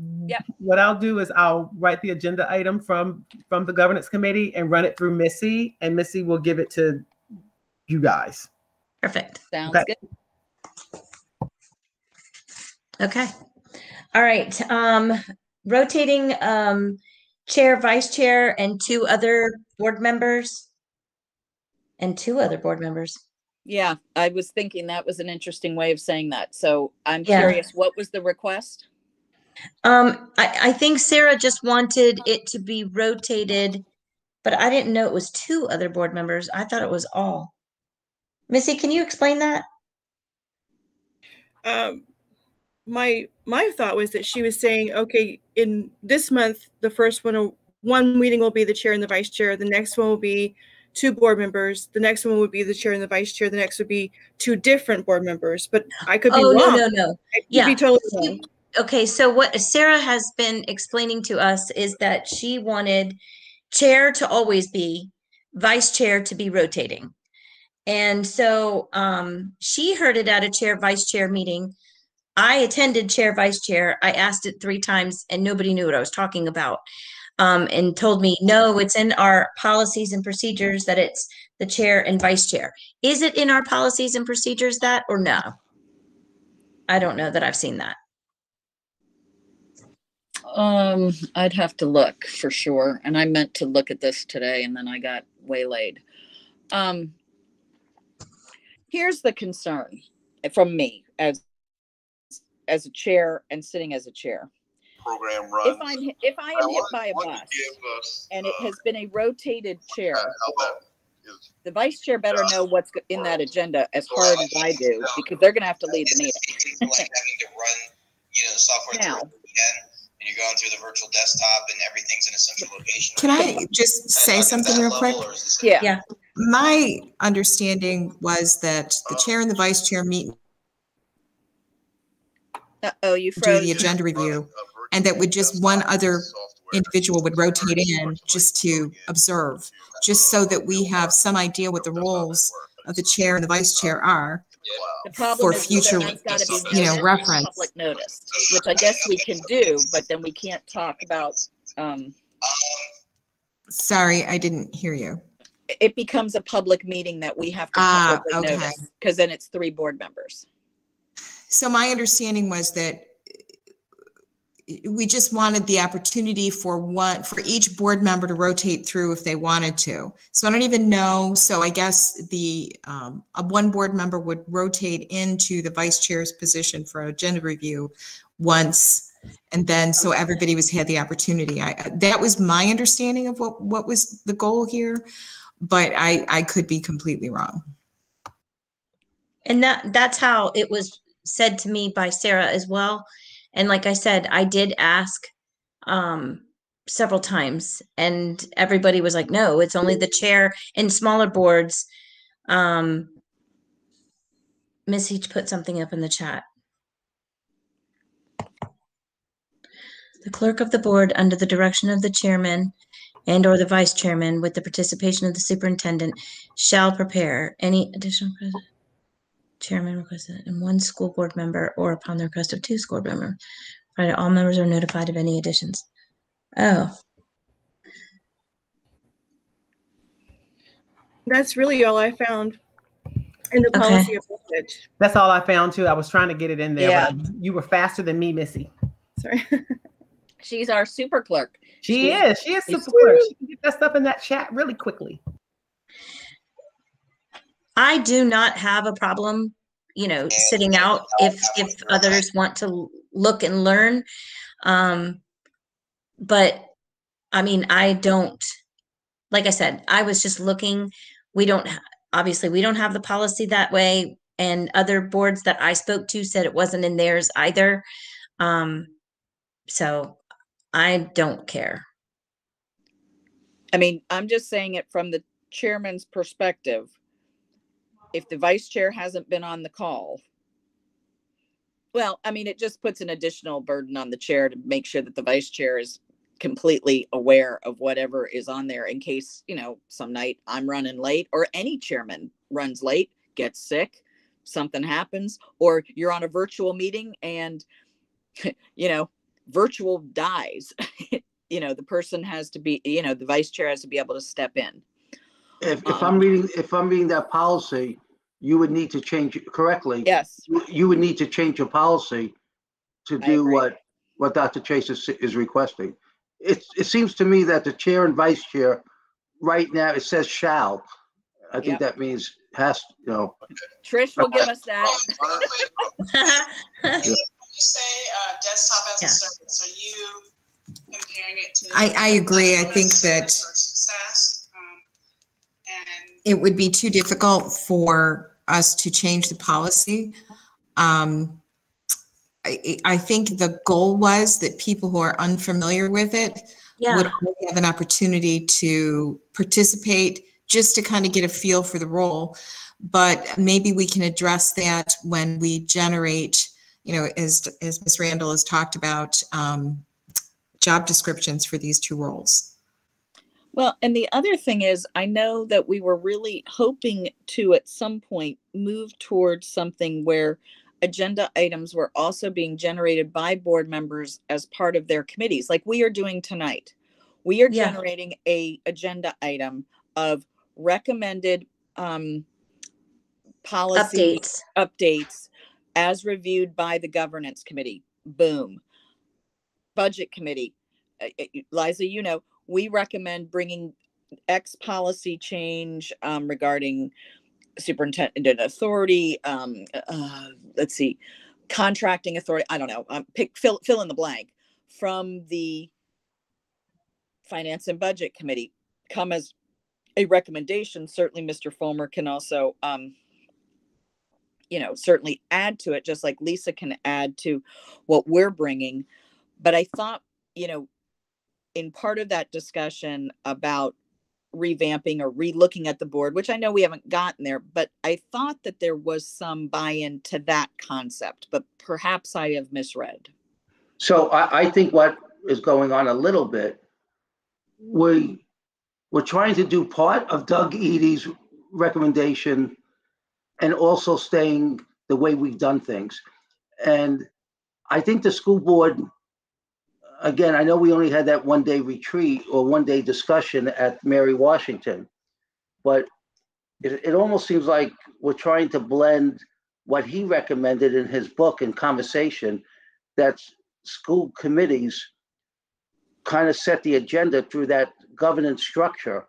what I'll do is I'll write the agenda item from the governance committee and run it through Missy, and Missy will give it to you guys. Perfect. Sounds good. Okay. All right. Rotating chair, vice chair, and two other board members. Yeah, I was thinking that was an interesting way of saying that. So I'm curious, what was the request? I think Sarah just wanted it to be rotated, but I didn't know it was two other board members. I thought it was all. Missy, can you explain that? My thought was that she was saying, okay, in this month, the first one meeting will be the chair and the vice chair. The next one will be two board members. The next one would be the chair and the vice chair. The next would be two different board members. But I could be wrong. No. I could be totally wrong. Okay, so what Sarah has been explaining to us is that she wanted chair to always be, vice chair to be rotating. And so she heard it at a chair vice chair meeting. I attended chair vice chair. I asked it 3 times and nobody knew what I was talking about, and told me, no, it's in our policies and procedures that it's the chair and vice chair. Is it in our policies and procedures that, or no? I don't know that I've seen that. I'd have to look for sure. And I meant to look at this today and then I got waylaid. Here's the concern from me as a chair and sitting as a chair. Program runs. If I am hit by a bus and it has been a rotated chair, the vice chair better know what's in that agenda as hard as I do, because they're going to have to lead the meeting. Like having to run, the software Now, through again, and you're going through the virtual desktop and everything's in a central location. Can I just say something real quick? Yeah. My understanding was that the chair and the vice chair meet you do froze. the agenda review, and that would just one other individual would rotate in just to observe, just so that we have some idea what the roles of the chair and the vice chair are The problem for is future, that that's gotta be noticed, reference. public notice, which I guess we can do, but then we can't talk about. Sorry, I didn't hear you. It becomes a public meeting that we have to publicly okay. notice, because then it's 3 board members. So my understanding was that we just wanted the opportunity for each board member to rotate through if they wanted to. So I don't even know. So I guess one board member would rotate into the vice chair's position for agenda review once, and then so everybody had the opportunity. That was my understanding of what was the goal here, but I could be completely wrong. And that's how it was said to me by Sarah as well. And like I said, I did ask several times, and everybody was like, no, it's only the chair. In smaller boards, Missy put something up in the chat. The clerk of the board, under the direction of the chairman and or the vice chairman, with the participation of the superintendent, shall prepare any additional chairman requested and 1 school board member, or upon the request of 2 school board members, provided all members are notified of any additions. Oh. That's really all I found in the policy of voltage. That's all I found too. I was trying to get it in there, Yeah. but you were faster than me, Missy. Sorry. She's our super clerk. She is super quick. She can get that stuff in that chat really quickly. I do not have a problem, sitting out if others want to look and learn. But I mean, I don't, like I said, I was just looking. Obviously we don't have the policy that way. and other boards that I spoke to said it wasn't in theirs either. So I don't care. I mean, I'm just saying it from the chairman's perspective. If the vice chair hasn't been on the call, well, I mean, it just puts an additional burden on the chair to make sure that the vice chair is completely aware of whatever is on there in case, you know, some night I'm running late, or any chairman runs late, gets sick, something happens, or you're on a virtual meeting and, you know, virtual dies. You know, the person has to be, you know, the vice chair has to be able to step in. If I'm reading that policy, you would need to change it correctly. Yes. You would need to change your policy to do what Dr. Chase is requesting. It seems to me that the chair and vice chair, right now, it says shall. I think that means has, you know. Trish will give us that. You say desktop as a service. So you comparing it to? I agree. I think that it would be too difficult for us to change the policy. I think the goal was that people who are unfamiliar with it would have an opportunity to participate, just to kind of get a feel for the role. But maybe we can address that when we generate, you know, as Ms. Randall has talked about, job descriptions for these two roles. Well, and the other thing is, I know that we were really hoping to, at some point, move towards something where agenda items were also being generated by board members as part of their committees, like we are doing tonight. We are generating a agenda item of recommended policy updates as reviewed by the governance committee. Boom. Budget committee. Liza, you know, we recommend bringing X policy change regarding superintendent authority. Let's see, contracting authority. I don't know. Fill in the blank from the finance and budget committee. Come as a recommendation. Certainly, Mr. Fulmer can also, you know, certainly add to it, just like Lisa can add to what we're bringing. But I thought, you know, in part of that discussion about revamping or re-looking at the board, which I know we haven't gotten there, but I thought that there was some buy-in to that concept, but perhaps I have misread. So I think what is going on a little bit, we're trying to do part of Doug Eady's recommendation and also staying the way we've done things. And I think the school board, again, I know we only had that one-day retreat or one-day discussion at Mary Washington, but it almost seems like we're trying to blend what he recommended in his book and conversation, that school committees kind of set the agenda through that governance structure.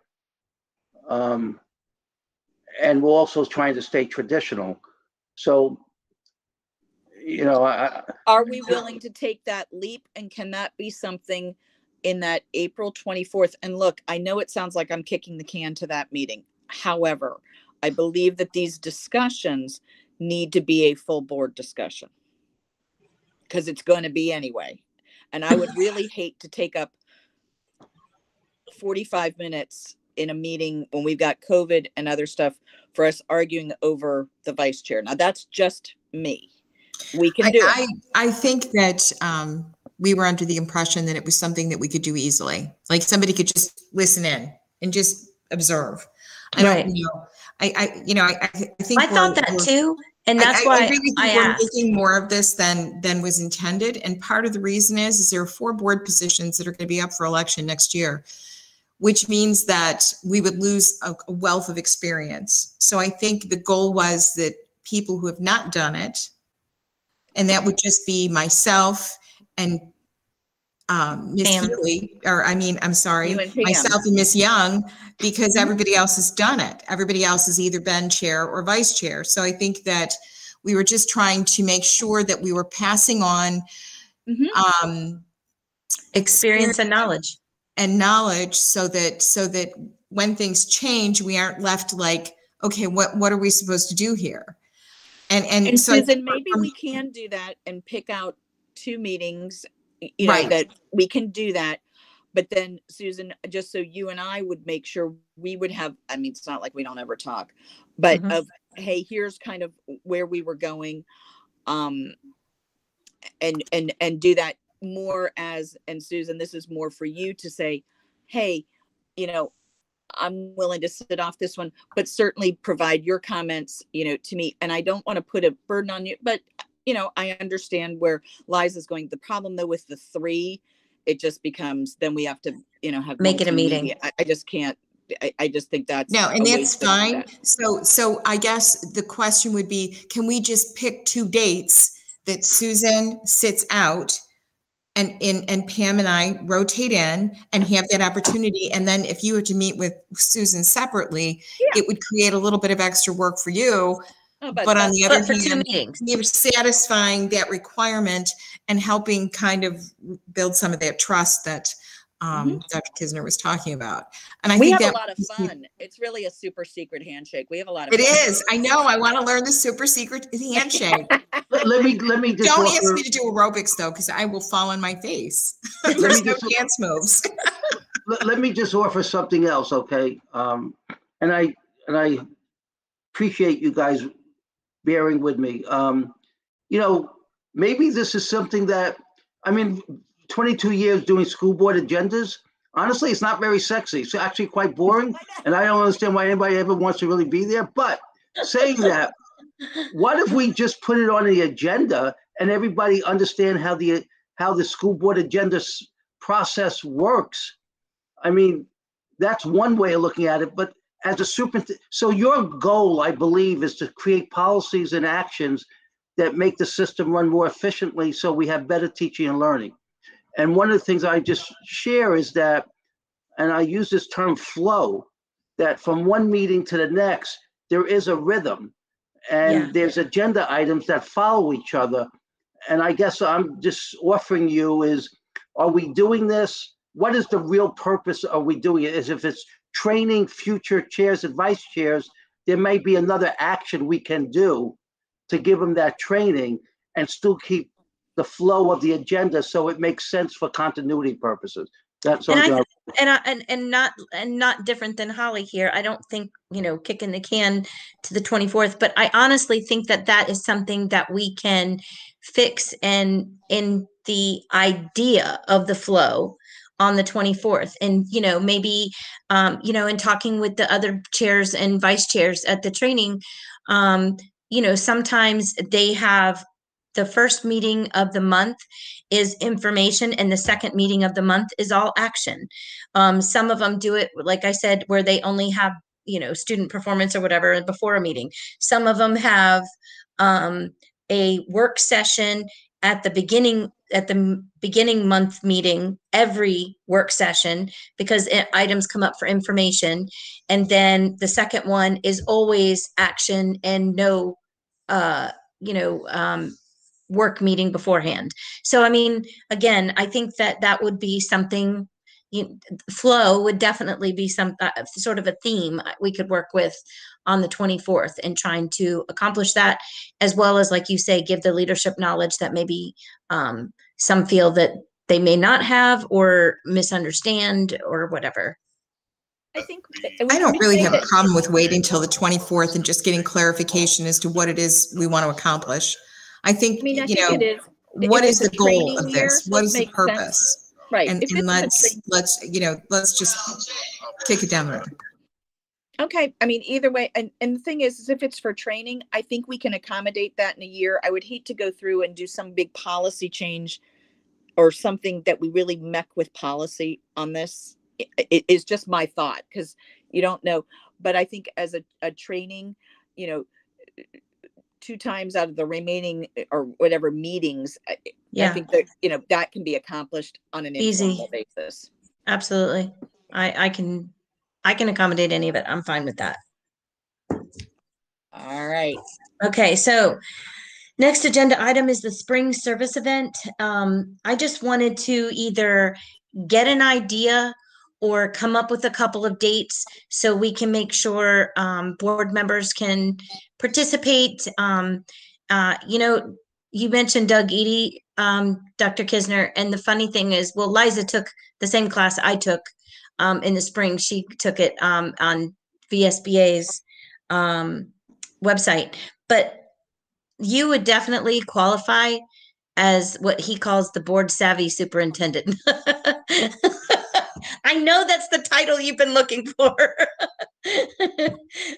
And we're also trying to stay traditional. So, you know, are we willing to take that leap, and can that be something in that April 24th? And look, I know it sounds like I'm kicking the can to that meeting. However, I believe that these discussions need to be a full board discussion, because it's going to be anyway. And I would really hate to take up 45 minutes in a meeting when we've got COVID and other stuff for us arguing over the vice chair. Now that's just me. We can do it. I think that we were under the impression that it was something that we could do easily. Like somebody could just listen in and just observe. I don't know. I think I thought that too. And that's why I asked. We're making more of this than was intended. And part of the reason is there are 4 board positions that are going to be up for election next year, which means that we would lose a wealth of experience. So I think the goal was that people who have not done it, and that would just be myself and Miss Healy, myself and Miss Young, because everybody else has done it. Everybody else has either been chair or vice chair. So I think that we were just trying to make sure that we were passing on experience and knowledge. So that when things change, we aren't left like, okay, what are we supposed to do here? And so Susan, maybe we can do that and pick out 2 meetings, you know, Right. that we can do that. But then, Susan, just so you and I would make sure we would have, I mean, it's not like we don't ever talk, but Mhm. of, hey, here's kind of where we were going. And do that more as, and Susan, this is more for you to say, hey, you know, I'm willing to sit off this one, but certainly provide your comments, you know, to me. And I don't want to put a burden on you, but, you know, I understand where Liza's going. The problem though with the 3, it just becomes, then we have to, you know, have Make it a meeting. I just can't, I just think that's No, and a that's waste of fine. that. So I guess the question would be, can we just pick 2 dates that Susan sits out and Pam and I rotate in and have that opportunity? And then if you were to meet with Susan separately, Yeah. it would create a little bit of extra work for you. Oh, But on the other But for 2 hand, meetings. you're satisfying that requirement and helping kind of build some of that trust that Dr. Kisner was talking about. And I we think have that a lot of fun. It's really a super secret handshake. We have a lot of it fun. is. I know. I want to learn the super secret handshake. Let me just Don't offer, ask me to do aerobics though, because I will fall on my face. Let me There's no just- dance moves. let me just offer something else, okay? And I appreciate you guys bearing with me. You know, maybe this is something that, I mean, 22 years doing school board agendas, honestly, it's not very sexy. It's actually quite boring, and I don't understand why anybody ever wants to really be there. But saying that, what if we just put it on the agenda and everybody understand how the school board agenda process works? I mean, that's one way of looking at it. But as a superintendent, so your goal, I believe, is to create policies and actions that make the system run more efficiently, so we have better teaching and learning. And one of the things I just share is that, and I use this term flow, that from one meeting to the next, there is a rhythm and there's agenda items that follow each other. And I guess I'm just offering you is, are we doing this? What is the real purpose? Are we doing it? Is if it's training future chairs and vice chairs, there may be another action we can do to give them that training and still keep the flow of the agenda so it makes sense for continuity purposes. That's all. And not different than Holly here. I don't think, you know, kicking the can to the 24th, but I honestly think that that is something that we can fix and in the idea of the flow on the 24th. And, you know, maybe, you know, in talking with the other chairs and vice chairs at the training, you know, sometimes they have the first meeting of the month is information and the second meeting of the month is all action. Some of them do it, like I said, where they only have, you know, student performance or whatever before a meeting. Some of them have a work session at the beginning month meeting, every work session, because items come up for information. And then the second one is always action and no, you know, work meeting beforehand. So, I mean, again, I think that that would be something, flow would definitely be some sort of a theme we could work with on the 24th and trying to accomplish that, as well as, like you say, give the leadership knowledge that maybe some feel that they may not have or misunderstand or whatever. I think I don't really have a problem with waiting till the 24th and just getting clarification as to what it is we want to accomplish. I think, I you know, it is. what If is it's the a goal training of year, this? What is the makes sense. purpose? Right. And, If and it's let's just kick it down the road. Okay. I mean, either way. And the thing is if it's for training, I think we can accommodate that in a year. I would hate to go through and do some big policy change or something that we really mech with policy on this. It is just my thought, because you don't know. But I think as a training, you know, 2 times out of the remaining or whatever meetings, I think that, you know, that can be accomplished on an informal basis. Absolutely. I can accommodate any of it. I'm fine with that. All right. Okay. So next agenda item is the spring service event. I just wanted to either get an idea or come up with a couple of dates so we can make sure board members can participate. You know, you mentioned Doug Eady, Dr. Kisner, and the funny thing is, well, Liza took the same class I took in the spring. She took it on VSBA's website, but you would definitely qualify as what he calls the board savvy superintendent. I know that's the title you've been looking for,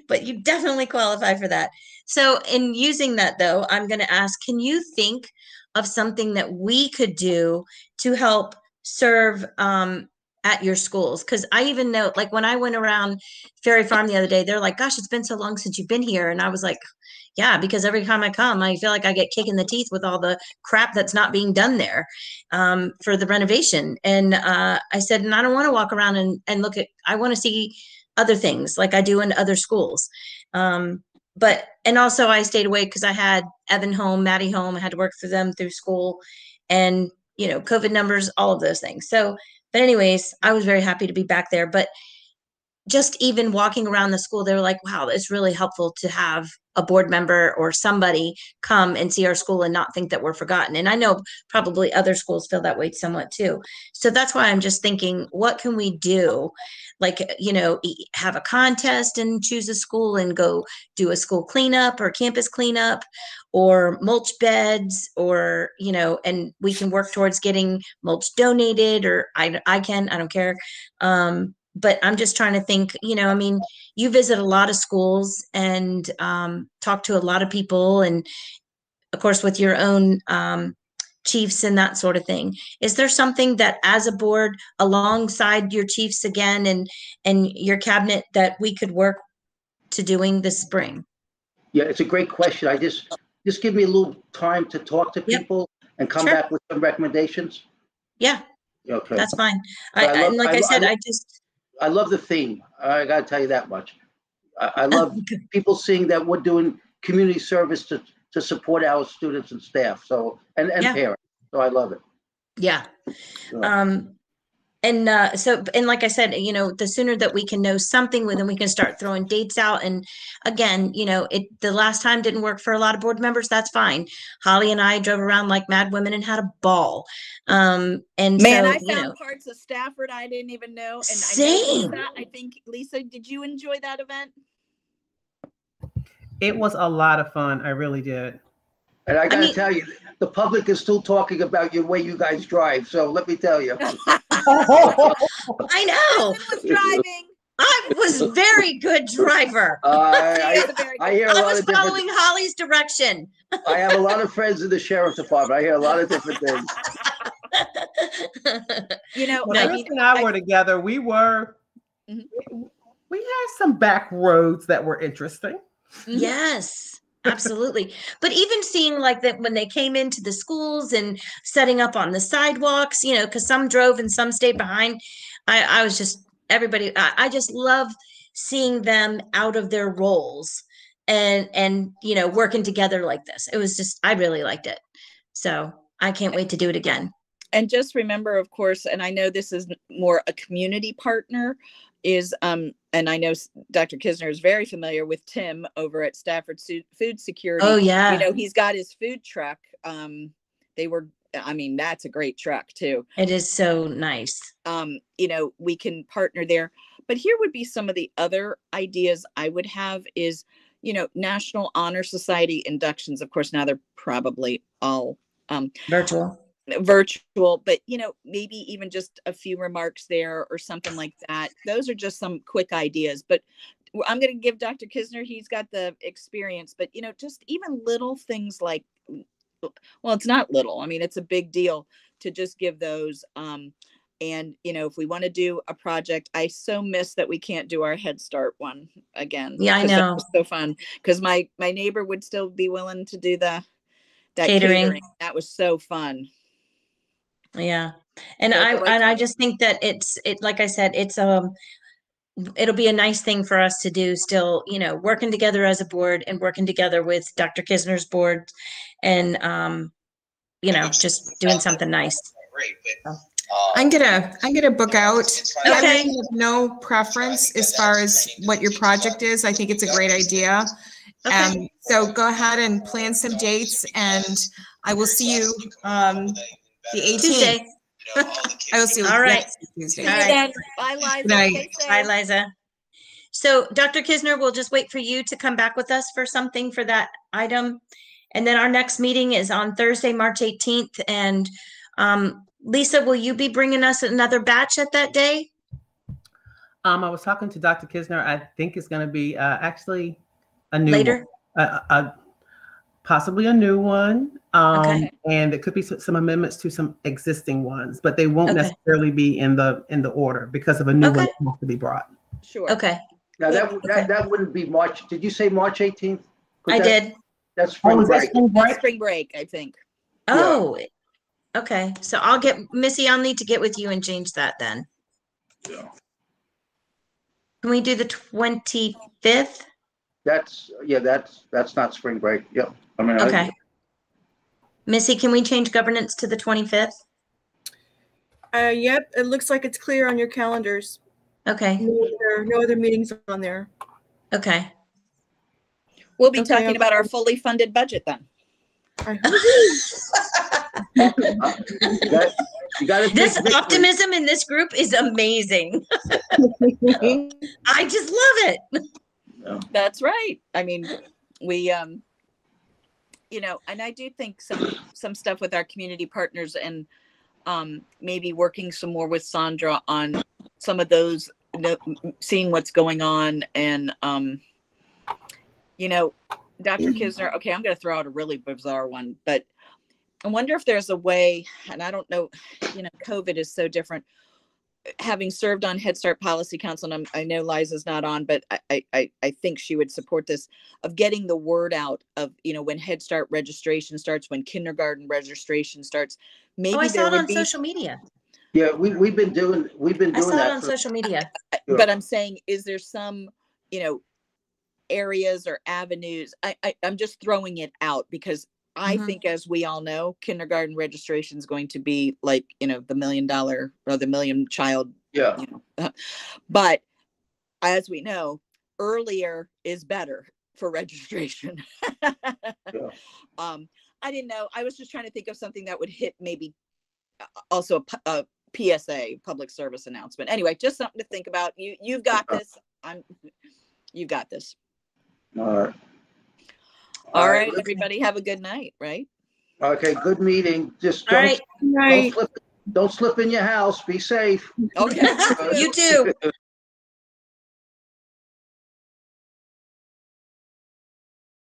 but you definitely qualify for that. So in using that though, I'm going to ask, can you think of something that we could do to help serve at your schools? Because I even know, like when I went around Ferry Farm the other day, they're like, gosh, it's been so long since you've been here. And I was like, yeah, because every time I come, I feel like I get kicked in the teeth with all the crap that's not being done there for the renovation. And I said, and I don't want to walk around and look at, I want to see other things like I do in other schools. But, and also I stayed away because I had Evan home, Maddie home. I had to work through them through school and, you know, COVID numbers, all of those things. So, but anyways, I was very happy to be back there. But just even walking around the school, they were like, wow, it's really helpful to have a board member or somebody come and see our school and not think that we're forgotten. And I know probably other schools feel that way somewhat too. So that's why I'm just thinking, what can we do? Like, you know, have a contest and choose a school and go do a school cleanup or campus cleanup or mulch beds, or, you know, and we can work towards getting mulch donated, or I don't care. But I'm just trying to think, you know, I mean, you visit a lot of schools and talk to a lot of people, and of course with your own chiefs and that sort of thing. Is there something that as a board alongside your chiefs again and your cabinet that we could work to doing this spring? Yeah, it's a great question. I just give me a little time to talk to people and come back with some recommendations. Yeah, okay, that's fine. And like I said, I love the theme. I got to tell you that much. I love people seeing that we're doing community service to support our students and staff. So, and parents. So I love it. Yeah. So. And like I said, you know, the sooner that we can know something, then we can start throwing dates out. And again, you know, the last time didn't work for a lot of board members. That's fine. Holly and I drove around like mad women and had a ball. And man, so, I found parts of Stafford I didn't even know. And same. I think, Lisa, did you enjoy that event? It was a lot of fun. I really did. And I got to tell you, the public is still talking about your way you guys drive. So let me tell you. I know. Driving. I was a very good driver. I hear a lot I was of following Holly's direction. I have a lot of friends in the sheriff's department. I hear a lot of different things. You know, when Chris and I were together, we had some back roads that were interesting. Yes. Absolutely. But even seeing like that when they came into the schools and setting up on the sidewalks, you know, because some drove and some stayed behind. I was just, everybody, I just love seeing them out of their roles and, you know, working together like this. It was just, I really liked it. So I can't wait to do it again. And just remember, of course, and I know this is more a community partner, is and I know Dr. Kisner is very familiar with Tim over at Stafford Food Security. Oh yeah, you know, he's got his food truck. I mean, that's a great truck too. It is so nice. You know, we can partner there. But here would be some of the other ideas I would have is, you know, National Honor Society inductions. Of course, now they're probably all virtual, but you know, maybe even just a few remarks there or something like that. Those are just some quick ideas, but I'm going to give Dr. Kisner, he's got the experience, but you know, just even little things like, well, it's not little. I mean, it's a big deal to just give those. And you know, if we want to do a project, I so miss that we can't do our Head Start one again. Yeah, I know. That was so fun because my neighbor would still be willing to do that catering. That was so fun. Yeah. And I just think that like I said, it'll be a nice thing for us to do still, you know, working together as a board and working together with Dr. Kisner's board and, you know, just doing something nice. Great, but I'm gonna book out. It's fine. I Okay. really have no preference as far as what your project is. I think it's a great idea. Okay. So go ahead and plan some dates, and I will see you the 18th. Tuesday. I will see you. All right. yes, Tuesday. See All you right. then. Bye, Liza. Good night. Stay safe. Bye, Liza. So Dr. Kisner, we'll just wait for you to come back with us for something for that item. And then our next meeting is on Thursday, March 18th. And Lisa, will you be bringing us another batch at that day? I was talking to Dr. Kisner. I think it's going to be actually a new Later? one, possibly a new one. Okay. And it could be some amendments to some existing ones, but they won't Okay. necessarily be in the order because of a new one Okay. that has to be brought. Sure. Okay, Now, Okay. that wouldn't be March. Did you say March 18th? 'Cause I that- did. That's spring is that break. spring break? Spring break, I think. Oh, okay. So I'll get, Missy, I'll need to get with you and change that then. Yeah. Can we do the 25th? That's not spring break. Yep. I mean, Okay. Missy, can we change governance to the 25th? Yep, it looks like it's clear on your calendars. Okay, No other meetings on there. okay. We'll be Okay, talking okay. about our fully funded budget then. that, you got to This optimism in this group is amazing. I just love it. That's right. I mean, we, you know, and I do think some stuff with our community partners and maybe working some more with Sandra on some of those, you know, seeing what's going on. And, you know, Dr. Kisner, okay, I'm going to throw out a really bizarre one, but I wonder if there's a way, and I don't know, you know, COVID is so different. Having served on Head Start Policy Council, and I know Liza's not on, but I think she would support this, of getting the word out of, you know, when Head Start registration starts, when kindergarten registration starts, maybe Oh, I saw there it would on be, social media. Yeah, we've been doing I saw it that. on social media. but I'm saying, is there some, you know, areas or avenues? I'm just throwing it out because I Mhm. think, as we all know, kindergarten registration is going to be like, you know, the $1 million or the million child, Yeah. you know, but as we know, earlier is better for registration. Yeah. I didn't know. I was just trying to think of something that would hit maybe also a PSA, public service announcement. Anyway, just something to think about. You've got this. You've got this. All right. All right, listen. everybody, have a good night, right? Okay, good meeting. Just All right. Right. don't slip in your house. Be safe. Okay. You too.